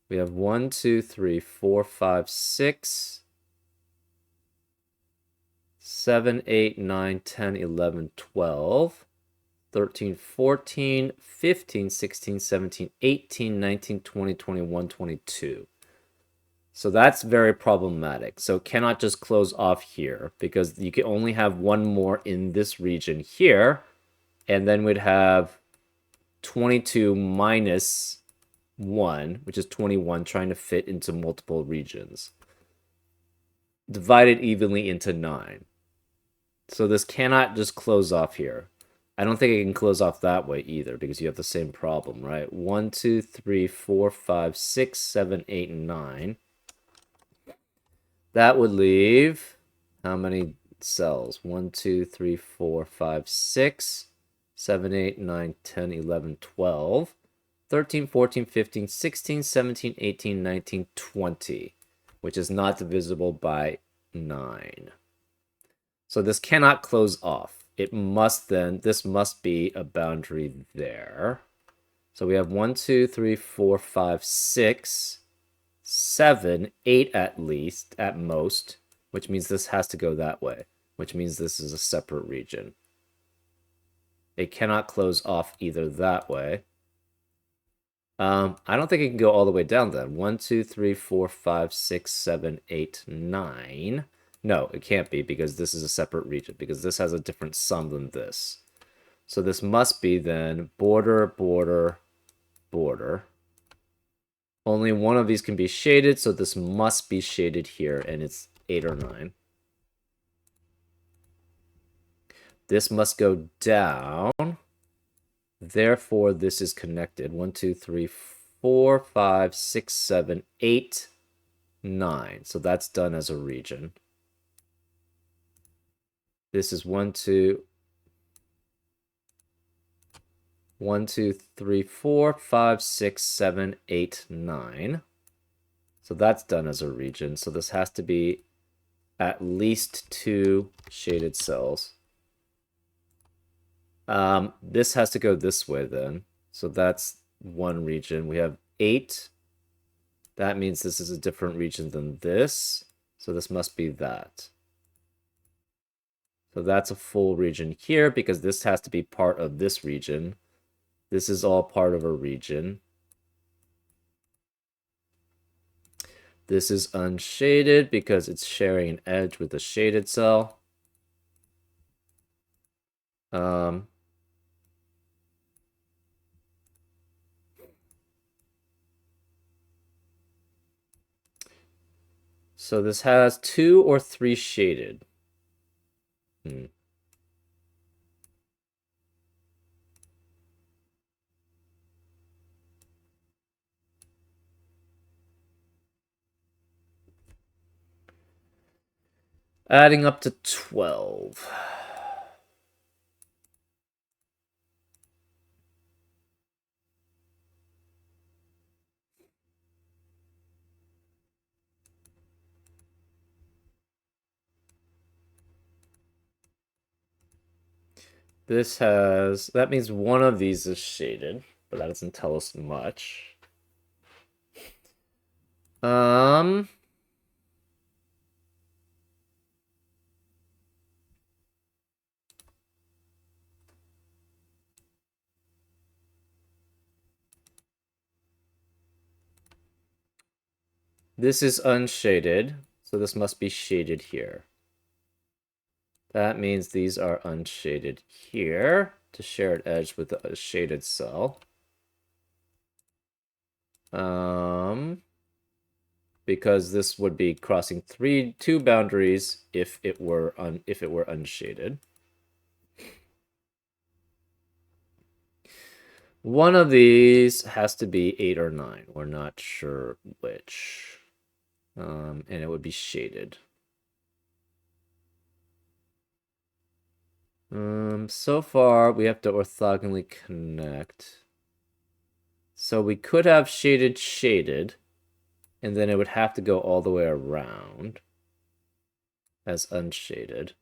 we have 1, 2, 3, 4, 5, 6, 7, 8, 9, 10, 11, 12, 13, 14, 15, 16, 17, 18, 19, 20, 21, 22. So that's very problematic. So it cannot just close off here because you can only have one more in this region here. And then we'd have 22 minus 1, which is 21, trying to fit into multiple regions. Divided evenly into 9. So this cannot just close off here. I don't think it can close off that way either because you have the same problem, right? 1, 2, 3, 4, 5, 6, 7, 8, and 9. That would leave how many cells? 1, 2, 3, 4, 5, 6, 7, 8, 9, 10, 11, 12, 13, 14, 15, 16, 17, 18, 19, 20, which is not divisible by 9. So this cannot close off. It must then, this must be a boundary there. So we have 1, 2, 3, 4, 5, 6, 7, 8 at least, at most, which means this has to go that way, which means this is a separate region. It cannot close off either that way. I don't think it can go all the way down then. 1, 2, 3, 4, 5, 6, 7, 8, 9. No, it can't be because this is a separate region, because this has a different sum than this. So this must be then border, border, border. Only one of these can be shaded, so this must be shaded here, and it's 8 or 9. This must go down. Therefore, this is connected. 1, 2, 3, 4, 5, 6, 7, 8, 9. So that's done as a region. This is 1, 2, 3, 4, 5, 6, 7, 8, 9. So that's done as a region. So this has to be at least 2 shaded cells. This has to go this way then. So that's one region. We have 8. That means this is a different region than this. So this must be that. So that's a full region here because this has to be part of this region. This is all part of a region. This is unshaded because it's sharing an edge with a shaded cell. So this has 2 or 3 shaded. Adding up to 12. That means one of these is shaded, but that doesn't tell us much. Um, this is unshaded, so this must be shaded here. That means these are unshaded here to shared edge with a shaded cell. Because this would be crossing two boundaries if it were unshaded. One of these has to be 8 or 9. We're not sure which. And it would be shaded. So far, we have to orthogonally connect. So we could have shaded, and then it would have to go all the way around as unshaded.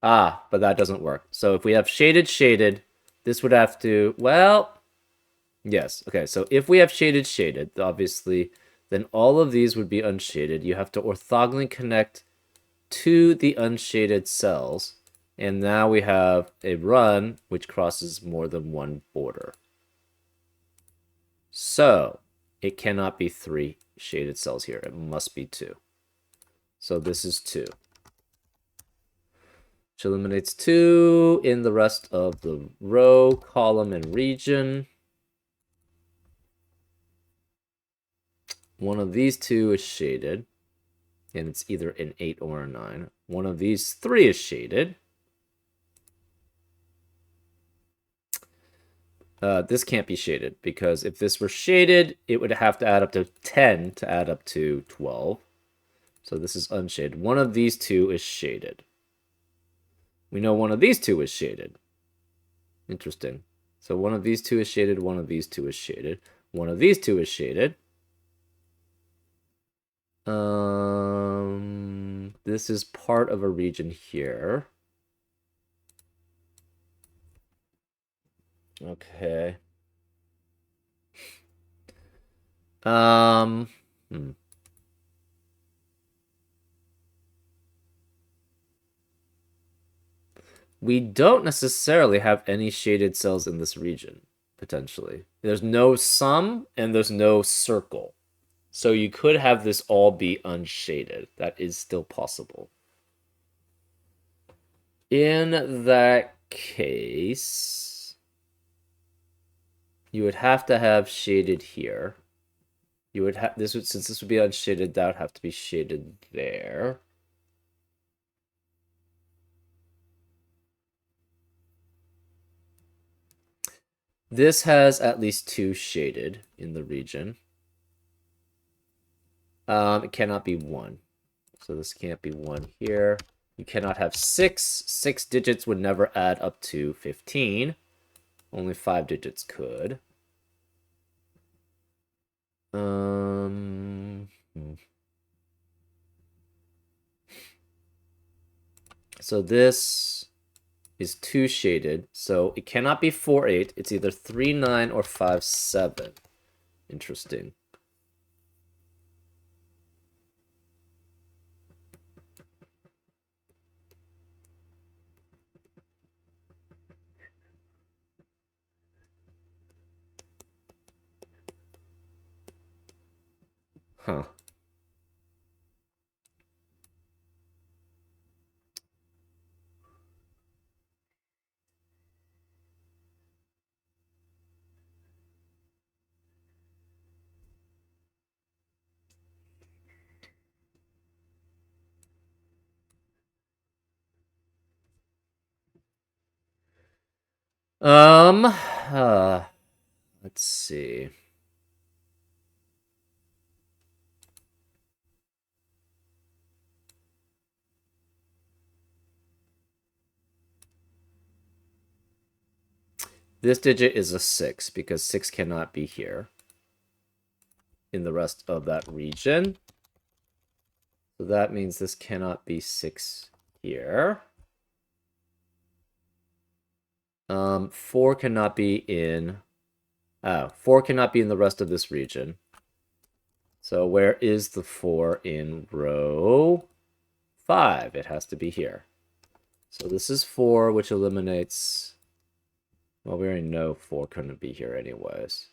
Ah, but that doesn't work. So if we have shaded, this would have to, well, yes. Okay, so if we have shaded, obviously, then all of these would be unshaded. You have to orthogonally connect to the unshaded cells. And now we have a run which crosses more than one border. So it cannot be 3 shaded cells here. It must be 2. So this is 2. Which eliminates 2 in the rest of the row, column, and region. One of these 2 is shaded, and it's either an 8 or a 9. One of these 3 is shaded. This can't be shaded, because if this were shaded, it would have to add up to 10 to add up to 12. So this is unshaded. One of these 2 is shaded. We know one of these 2 is shaded. Interesting. So one of these 2 is shaded, one of these 2 is shaded. One of these 2 is shaded. This is part of a region here. Okay. We don't necessarily have any shaded cells in this region, potentially. There's no sum and there's no circle. So you could have this all be unshaded. That is still possible. In that case, you would have to have shaded here. You would have this would, since this would be unshaded, that would have to be shaded there. This has at least 2 shaded in the region. It cannot be 1. So this can't be 1 here. You cannot have 6. 6 digits would never add up to 15. Only 5 digits could. So this is 2 shaded. So it cannot be 4, 8. It's either 3, 9 or 5, 7. Interesting. Huh. Let's see. This digit is a 6 because 6 cannot be here in the rest of that region. So that means this cannot be 6 here. 4 cannot be in... 4 cannot be in the rest of this region. So where is the 4 in row 5? It has to be here. So this is 4, which eliminates... Well, we already know 4 couldn't be here anyways.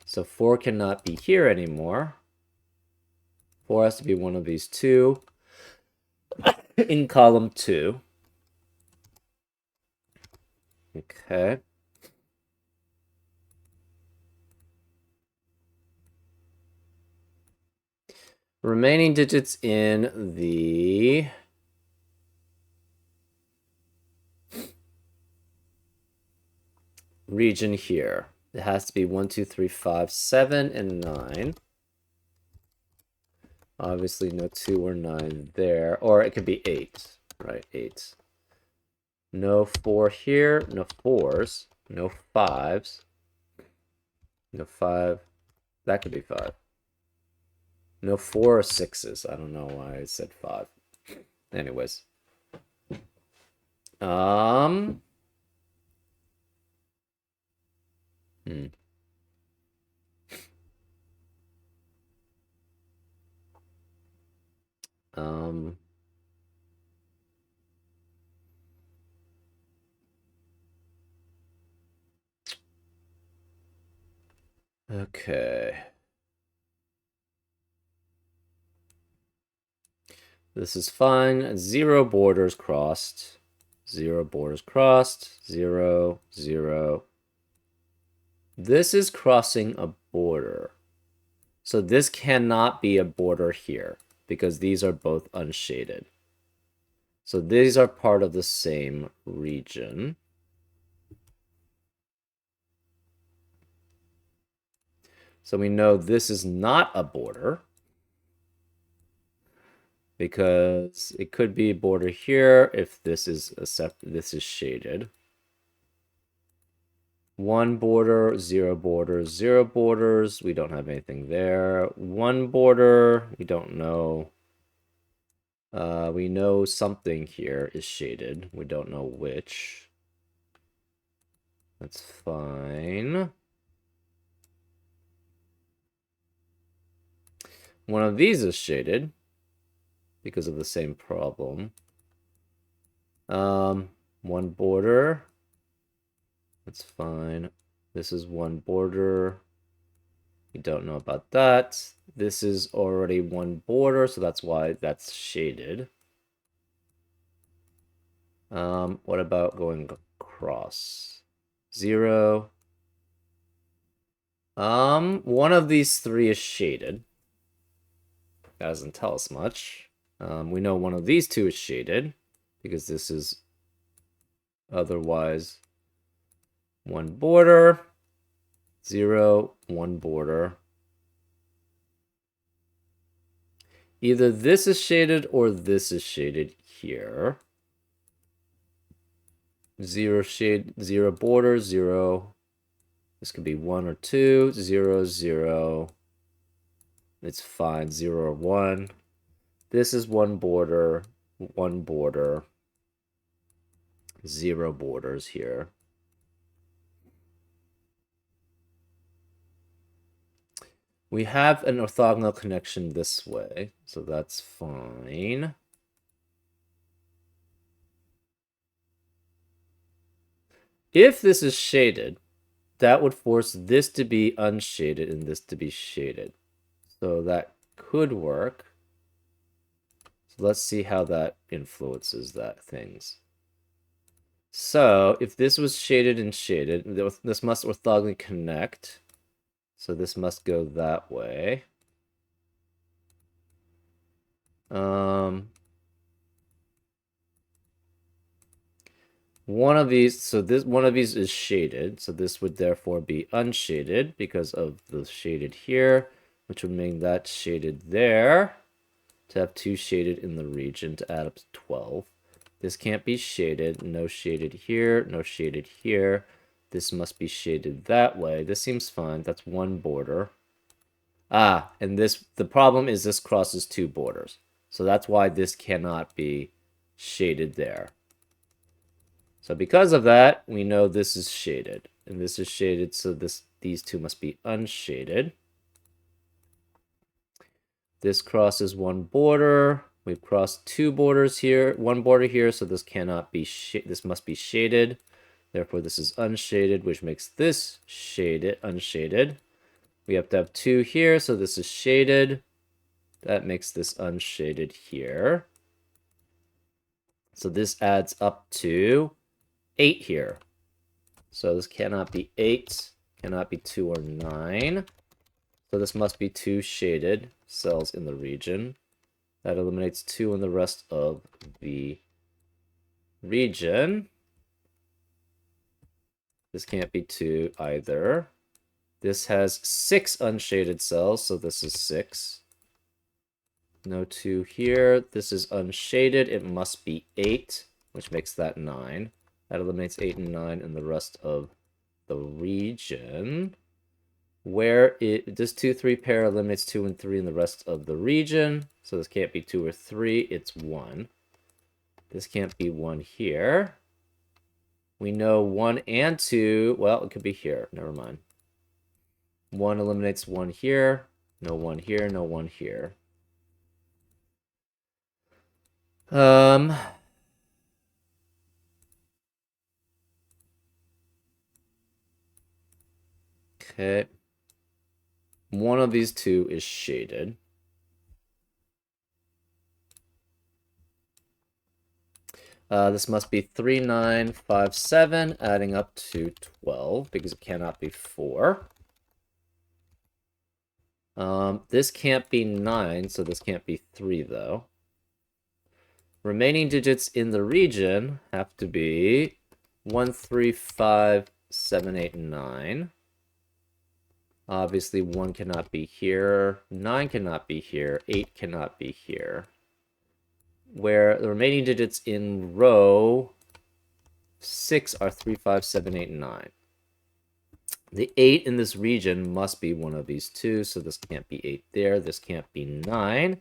So 4 cannot be here anymore. 4 has to be one of these two in column 2. Okay. Remaining digits in the region here. It has to be 1, 2, 3, 5, 7, and 9. Obviously, no 2 or 9 there. Or it could be 8, right? 8. No 4 here. No 4s. No 5s. No 5. That could be 5. No 4 or 6s. I don't know why I said 5. Anyways. Hmm. Okay. This is fine. 0 borders crossed. 0 borders crossed. 0, 0. This is crossing a border. So this cannot be a border here because these are both unshaded. So these are part of the same region. So we know this is not a border because it could be a border here if this is this is shaded. 1 border, 0 borders, 0 borders. We don't have anything there. 1 border, we don't know. We know something here is shaded. We don't know which. That's fine. One of these is shaded because of the same problem. 1 border. That's fine. This is 1 border. We don't know about that. This is already 1 border, so that's why that's shaded. What about going across? 0. One of these 3 is shaded. That doesn't tell us much. We know one of these 2 is shaded because this is otherwise 1 border, 0, 1 border. Either this is shaded or this is shaded here. 0 shade, 0 border, 0. This could be 1 or 2, 0, 0. It's fine, 0 or 1. This is 1 border, 1 border. 0 borders here. We have an orthogonal connection this way, so that's fine. If this is shaded, that would force this to be unshaded and this to be shaded. So that could work. So let's see how that influences that things. So if this was shaded and shaded, this must orthogonally connect. So this must go that way. One of these, so this one of these is shaded, so this would therefore be unshaded because of the shaded here, which would mean that shaded there to have 2 shaded in the region to add up to 12. This can't be shaded, no shaded here, no shaded here. This must be shaded that way. This seems fine. That's 1 border. And this, the problem is this crosses 2 borders. So that's why this cannot be shaded there. So because of that, we know this is shaded. And this is shaded, so this these two must be unshaded. This crosses one border. We've crossed two borders here, one border here, so this cannot be this must be shaded. Therefore, this is unshaded, which makes this shaded, unshaded. We have to have two here, so this is shaded. That makes this unshaded here. So this adds up to 8 here. So this cannot be 8, cannot be 2 or 9. So this must be 2 shaded cells in the region. That eliminates 2 in the rest of the region. This can't be 2 either. This has 6 unshaded cells, so this is 6. No 2 here. This is unshaded. It must be 8, which makes that 9. That eliminates 8 and 9 in the rest of the region. Where this 2-3 pair eliminates 2 and 3 in the rest of the region. So this can't be 2 or 3, it's 1. This can't be 1 here. We know 1 and 2, well, it could be here, never mind. 1 eliminates 1 here, no 1 here, no 1 here. Okay. One of these two is shaded. This must be 3, 9, 5, 7, adding up to 12, because it cannot be 4. This can't be 9, so this can't be 3, though. Remaining digits in the region have to be 1, 3, 5, 7, 8, 9. Obviously, 1 cannot be here, 9 cannot be here, 8 cannot be here. Where the remaining digits in row 6 are 3, 5, 7, 8, 9. The 8 in this region must be one of these two, so this can't be 8 there, this can't be 9.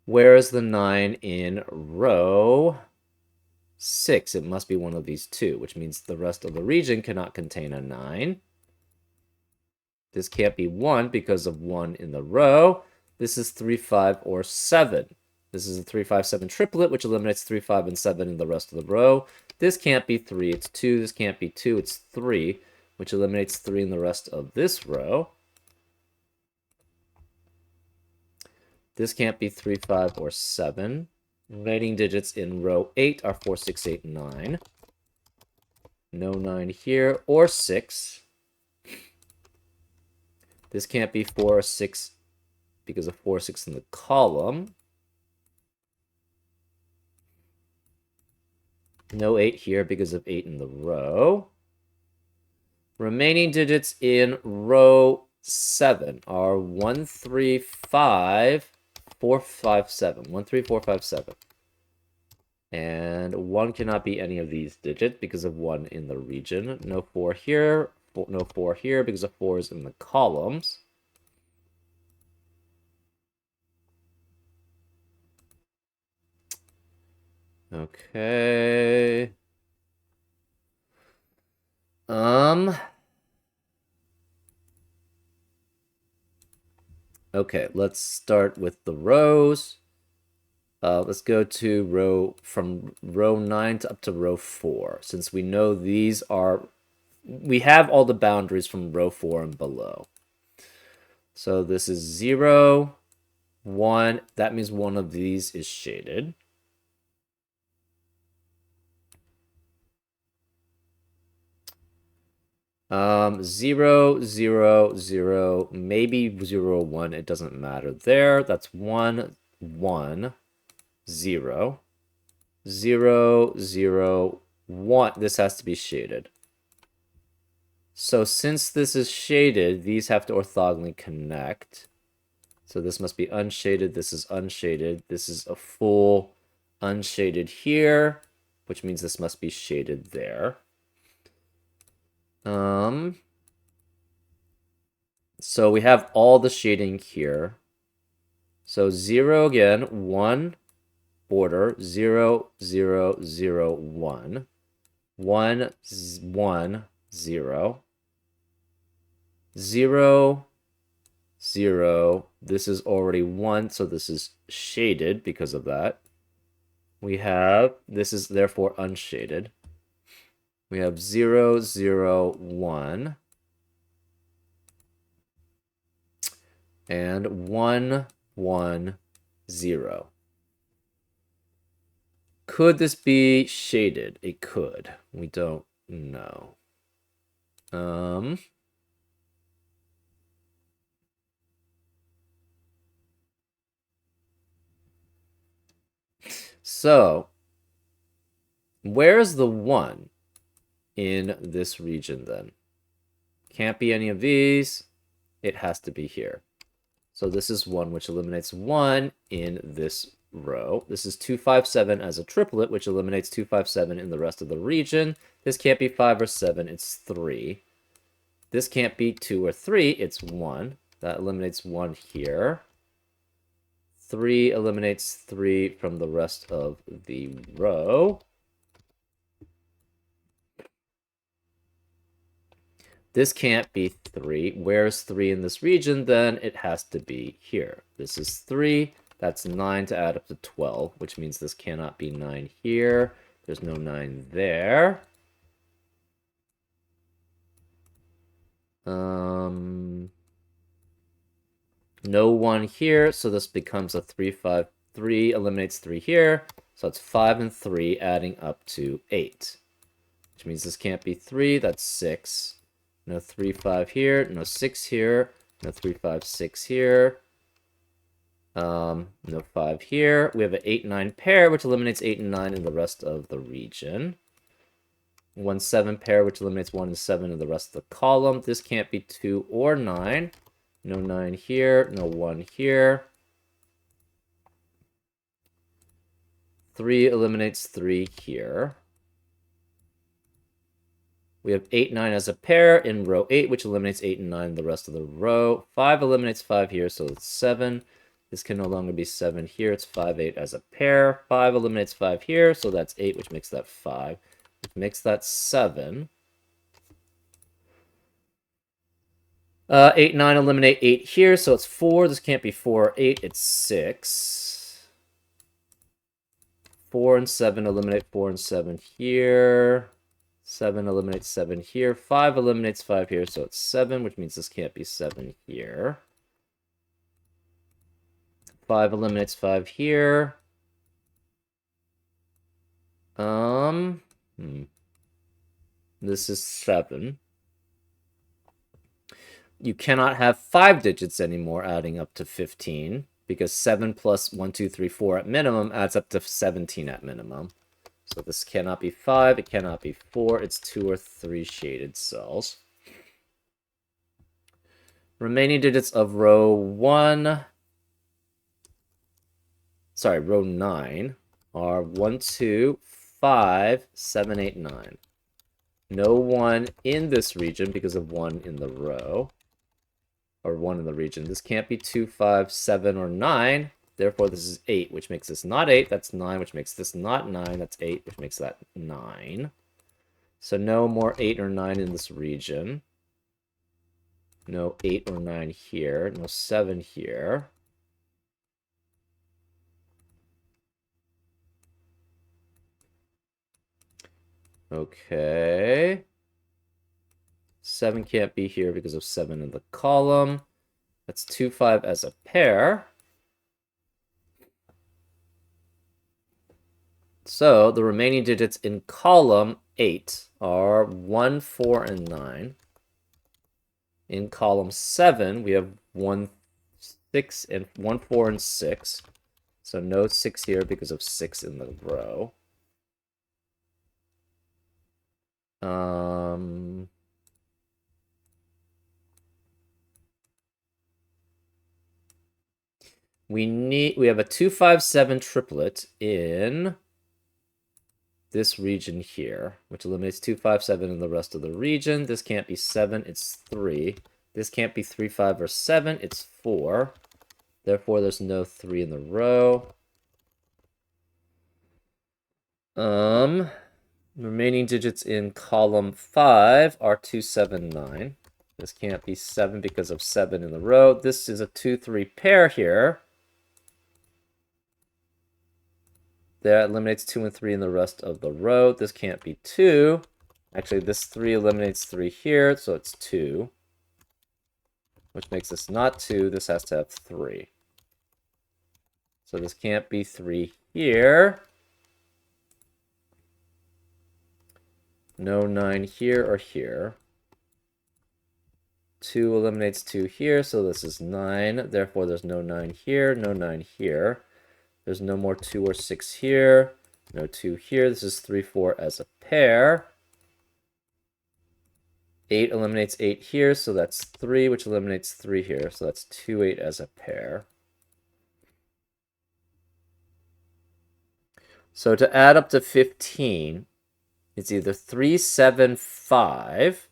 Where is the 9 in row 6? It must be one of these two, which means the rest of the region cannot contain a 9. This can't be 1 because of 1 in the row. This is 3, 5, or 7. This is a 3, 5, 7 triplet, which eliminates 3, 5, and 7 in the rest of the row. This can't be 3, it's 2. This can't be 2, it's 3, which eliminates 3 in the rest of this row. This can't be 3, 5, or 7. Remaining digits in row 8 are 4, 6, 8, 9. No 9 here, or 6. This can't be 4 or 6 because of 4 or 6 in the column. No 8 here because of 8 in the row. Remaining digits in row 7 are 1, 3, 5, 4, 5, 7. 1, 3, 4, 5, 7. And 1 cannot be any of these digits because of 1 in the region. No 4 here. No 4 here because of 4 is in the columns. Okay. Okay, let's start with the rows. Let's go to from row 9 to up to row 4, since we know these are, we have all the boundaries from row 4 and below. So this is 0, 1, that means one of these is shaded. 0, 0, 0, maybe 0, 1, it doesn't matter there. That's 1, 1, 0, 0, 0, 1. This has to be shaded. So since this is shaded, these have to orthogonally connect. So this must be unshaded, this is unshaded, this is a full unshaded here, which means this must be shaded there. So we have all the shading here. So 0 again, 1 border, 0, 0, 0, 1, 1, 1, 0. 0, 0. This is already 1, so this is shaded because of that. We have, this is therefore unshaded. We have 0, 0, 1. And 1, 1, 0. Could this be shaded? It could. We don't know. So, where's the 1 in this region then? Can't be any of these. It has to be here. So this is 1, which eliminates 1 in this row. This is 2, 5, 7 as a triplet, which eliminates 2, 5, 7 in the rest of the region. This can't be 5 or 7, it's 3. This can't be 2 or 3, it's 1. That eliminates 1 here. 3 eliminates 3 from the rest of the row. This can't be 3. Where's 3 in this region? Then it has to be here. This is 3. That's 9 to add up to 12, which means this cannot be 9 here. There's no 9 there. No 1 here, so this becomes a 3, 5, 3, eliminates 3 here. So it's 5 and 3 adding up to 8, which means this can't be 3, that's 6. No 3, 5 here, no 6 here, no 3, 5, 6 here. No 5 here. We have an 8, 9 pair, which eliminates 8 and 9 in the rest of the region. 1, 7 pair, which eliminates 1 and 7 in the rest of the column. This can't be 2 or 9. No 9 here, no 1 here. 3 eliminates 3 here. We have 8, 9 as a pair in row 8, which eliminates 8 and 9 in the rest of the row. 5 eliminates 5 here, so it's 7. This can no longer be 7 here. It's 5, 8 as a pair. 5 eliminates 5 here, so that's 8, which makes that 5. Which makes that 7. 8, 9 eliminate 8 here, so it's 4. This can't be 4 or 8. It's 6. 4 and 7 eliminate 4 and 7 here. 7 eliminates 7 here. 5 eliminates 5 here, so it's 7, which means this can't be 7 here. 5 eliminates 5 here. This is 7. You cannot have 5 digits anymore adding up to 15, because 7 plus 1, 2, 3, 4 at minimum adds up to 17 at minimum. So this cannot be 5, it cannot be 4, it's 2 or 3 shaded cells. Remaining digits of row 1, sorry, row 9 are 1, 2, 5, 7, 8, 9. No 1 in this region because of 1 in the row, or 1 in the region. This can't be 2, 5, 7, or 9. Therefore, this is 8, which makes this not 8. That's 9, which makes this not 9. That's 8, which makes that 9. So no more 8 or 9 in this region. No 8 or 9 here. No 7 here. Okay. 7 can't be here because of 7 in the column. That's 2, 5 as a pair. So the remaining digits in column 8 are 1, 4, and 9. In column 7, we have 1, 6, and 1, 4, and 6. So no 6 here because of 6 in the row. We have a 2, 5, 7 triplet in this region here, which eliminates 2, 5, 7 in the rest of the region. This can't be 7, it's 3. This can't be 3, 5, or 7, it's 4. Therefore, there's no 3 in the row. Remaining digits in column 5 are 2, 7, 9. This can't be 7 because of 7 in the row. This is a 2-3 pair here. That eliminates 2 and 3 in the rest of the row. This can't be 2. Actually, this 3 eliminates 3 here, so it's 2. Which makes this not 2. This has to have 3. So this can't be 3 here. No 9 here or here. 2 eliminates 2 here, so this is 9. Therefore, there's no 9 here, no 9 here. There's no more 2 or 6 here. No 2 here. This is 3, 4 as a pair. 8 eliminates 8 here, so that's 3, which eliminates 3 here. So that's 2, 8 as a pair. So to add up to 15, it's either 3, 7, 5,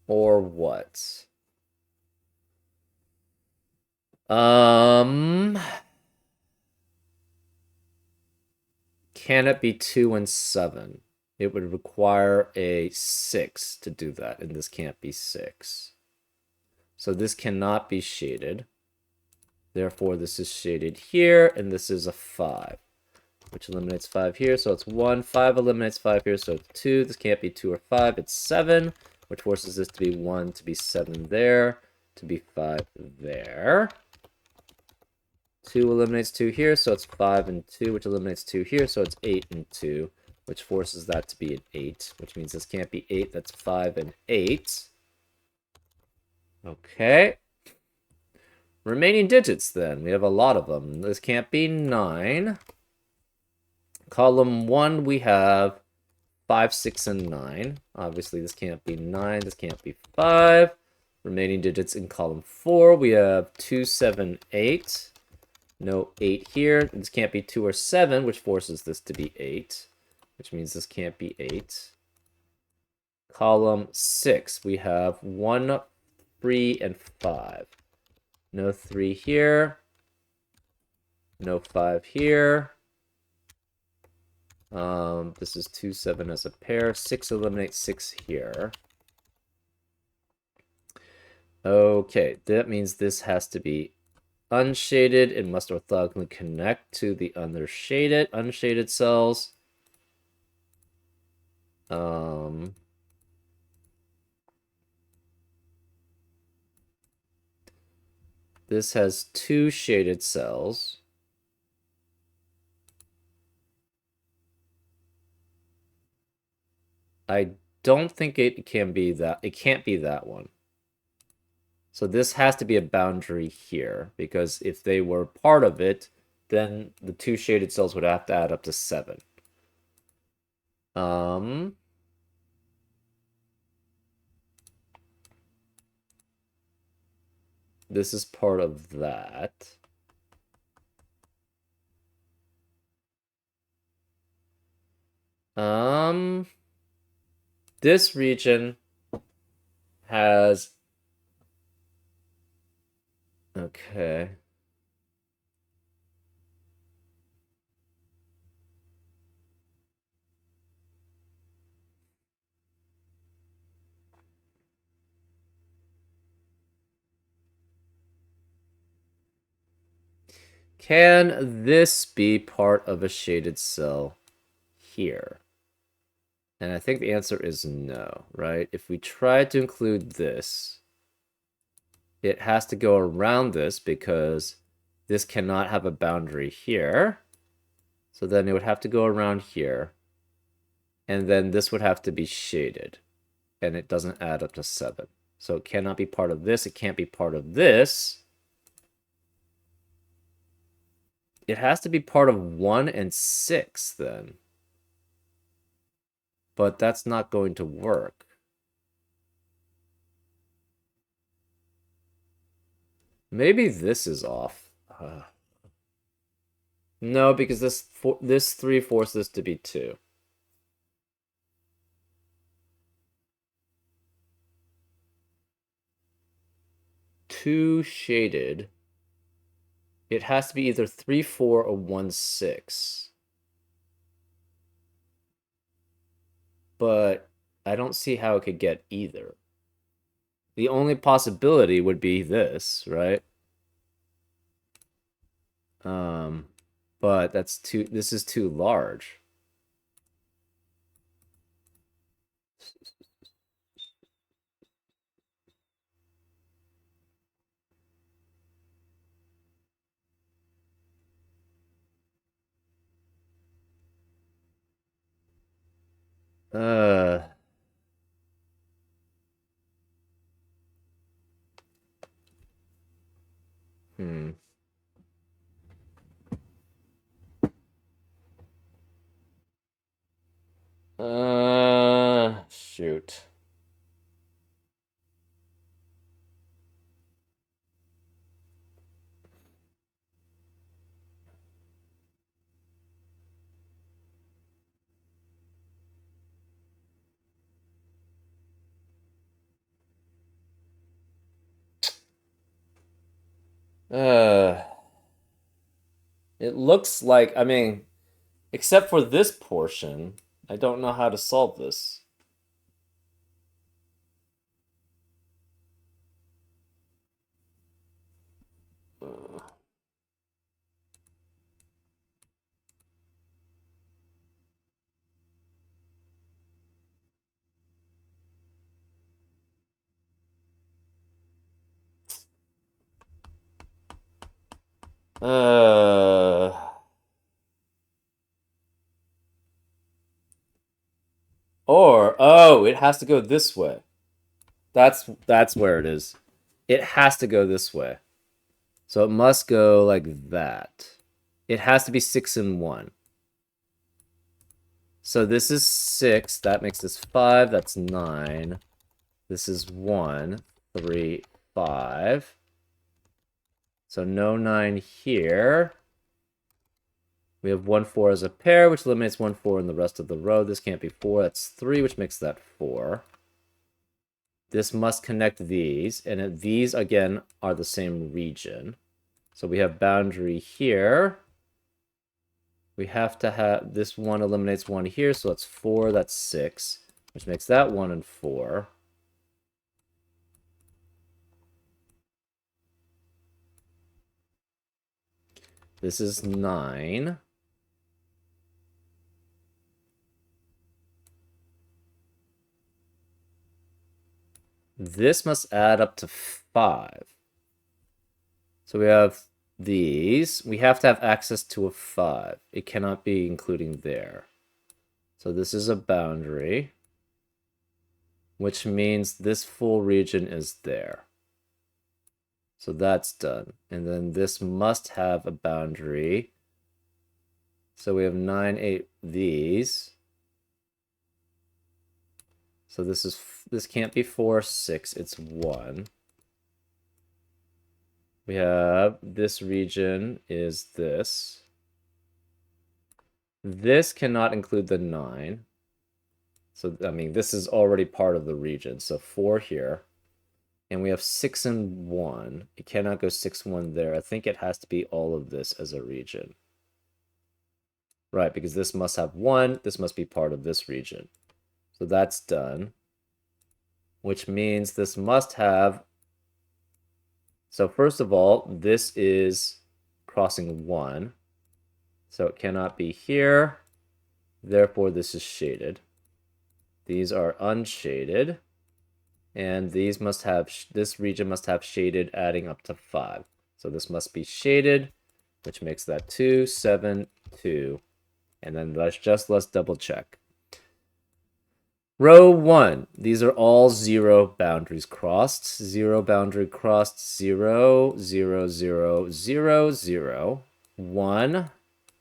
or what? Can it be 2 and 7? It would require a 6 to do that, and this can't be 6. So this cannot be shaded. Therefore, this is shaded here, and this is a 5, which eliminates 5 here, so it's 1. 5 eliminates 5 here, so it's 2. This can't be 2 or 5. It's 7, which forces this to be 1, to be 7 there, to be 5 there. 2 eliminates 2 here, so it's 5 and 2, which eliminates 2 here, so it's 8 and 2, which forces that to be an 8, which means this can't be 8, that's 5 and 8. Okay. Remaining digits, then. We have a lot of them. This can't be 9. Column 1, we have 5, 6, and 9. Obviously, this can't be 9. This can't be 5. Remaining digits in column 4, we have 2, 7, 8. No 8 here. This can't be 2 or 7, which forces this to be 8, which means this can't be 8. Column 6, we have 1, 3, and 5. No 3 here. No 5 here. This is 2, 7 as a pair. 6 eliminates 6 here. Okay, that means this has to be unshaded. It must orthogonally connect to the unshaded cells. This has 2 shaded cells. I don't think it can be that. It can't be that one. So this has to be a boundary here, because if they were part of it, then the 2 shaded cells would have to add up to 7. This is part of that. This region has... Okay. Can this be part of a shaded cell here? And I think the answer is no, right? If we try to include this, it has to go around this because this cannot have a boundary here. So then it would have to go around here. And then this would have to be shaded. And it doesn't add up to 7. So it cannot be part of this. It can't be part of this. It has to be part of 1 and 6 then. But that's not going to work. Maybe this is off. No, because this 3 forces this to be 2. Two shaded. It has to be either 3, 4 or 1, 6. but I don't see how it could get either. The only possibility would be this, right? Um, but this is too large. Uh, hmm. Shoot. Uh, it looks like, I mean, except for this portion, I don't know how to solve this. Uh, uh, oh, it has to go this way. That's where it is. It has to go this way. So it must go like that. It has to be 6 and 1. So this is 6. That makes this 5. That's 9. This is 1, 3, 5. So no 9 here. We have 1, 4 as a pair, which eliminates 1, 4 in the rest of the row. This can't be 4. That's 3, which makes that 4. This must connect these, and these, again, are the same region. So we have boundary here. We have to have, this 1 eliminates 1 here, so that's 4, that's 6, which makes that 1 and 4. This is 9. This must add up to 5. So we have these. We have to have access to a 5. It cannot be including there. So this is a boundary, which means this full region is there. So that's done. And then this must have a boundary. So we have 9, 8, these. So this can't be 4, 6, it's 1. We have this region is this. This cannot include the 9. So, I mean, this is already part of the region. So 4 here. And we have 6 and 1. It cannot go 6, 1 there. I think it has to be all of this as a region. Right, because this must have 1. This must be part of this region. So that's done. Which means this must have... So first of all, this is crossing 1. So it cannot be here. Therefore, this is shaded. These are unshaded. And these must have, this region must have shaded adding up to 5. So this must be shaded, which makes that 2, 7, 2. And then let's double check. Row 1, these are all 0 boundaries crossed. 0 boundary crossed, 0, 0, 0, 0, 0, 1,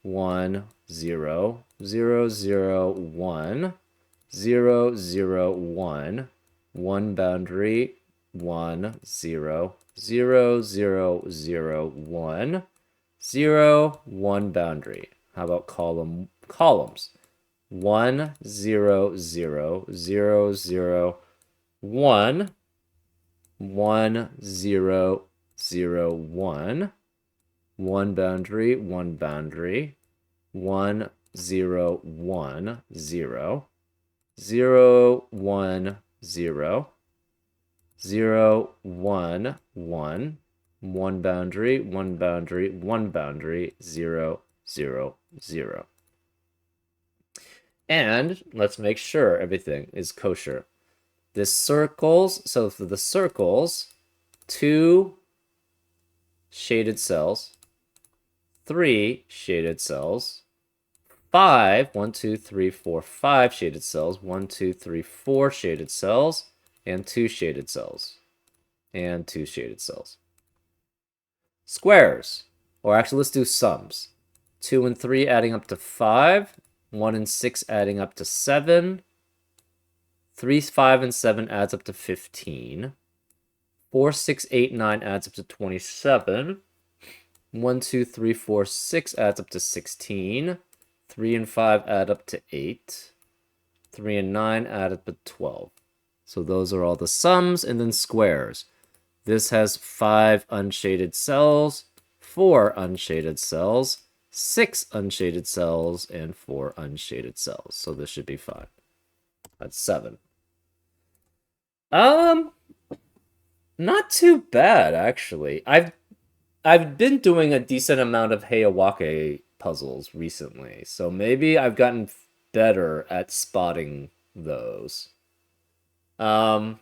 1, 0, 0, 0, 1, 0, 0, 1, 1 boundary, 1, 0, 0, 0, 0, 1, 0, 1 boundary. How about columns? 1, 0, 0, 0, 0, 1, 1, 0, 0, 1, 1 boundary, 1 boundary, 1, 0, 1, 0, 0, 1, 0, 0, 1, 1, 1 boundary, 1 boundary, 1 boundary, 0, 0, 0. And let's make sure everything is kosher. The circles, so for the circles, 2 shaded cells, 3 shaded cells, 5, 1, 2, 3, 4, 5 shaded cells, 1, 2, 3, 4 shaded cells, and 2 shaded cells, and 2 shaded cells. Squares, or actually let's do sums. 2 and 3 adding up to 5, 1 and 6 adding up to 7, 3, 5, and 7 adds up to 15, 4, 6, 8, 9 adds up to 27, 1, 2, 3, 4, 6 adds up to 16, 3 and 5 add up to 8, 3 and 9 add up to 12. So those are all the sums, and then squares. This has 5 unshaded cells, 4 unshaded cells, 6 unshaded cells, and 4 unshaded cells. So this should be fine. That's 7. Not too bad, actually. I've been doing a decent amount of Heyawake puzzles recently, so maybe I've gotten better at spotting those. And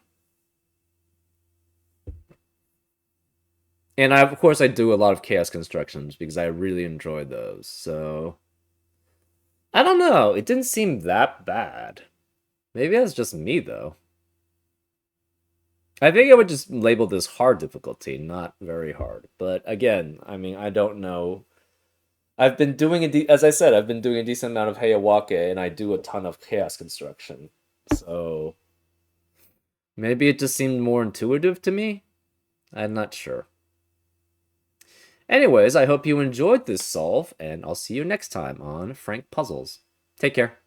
of course I do a lot of chaos constructions because I really enjoy those. So I don't know, it didn't seem that bad. Maybe that's just me though. I think I would just label this hard difficulty, not very hard. But again, I mean, I don't know. I've been doing as I said, I've been doing a decent amount of Heyawake, and I do a ton of chaos construction. So maybe it just seemed more intuitive to me. I'm not sure. Anyways, I hope you enjoyed this solve, and I'll see you next time on Frank Puzzles. Take care.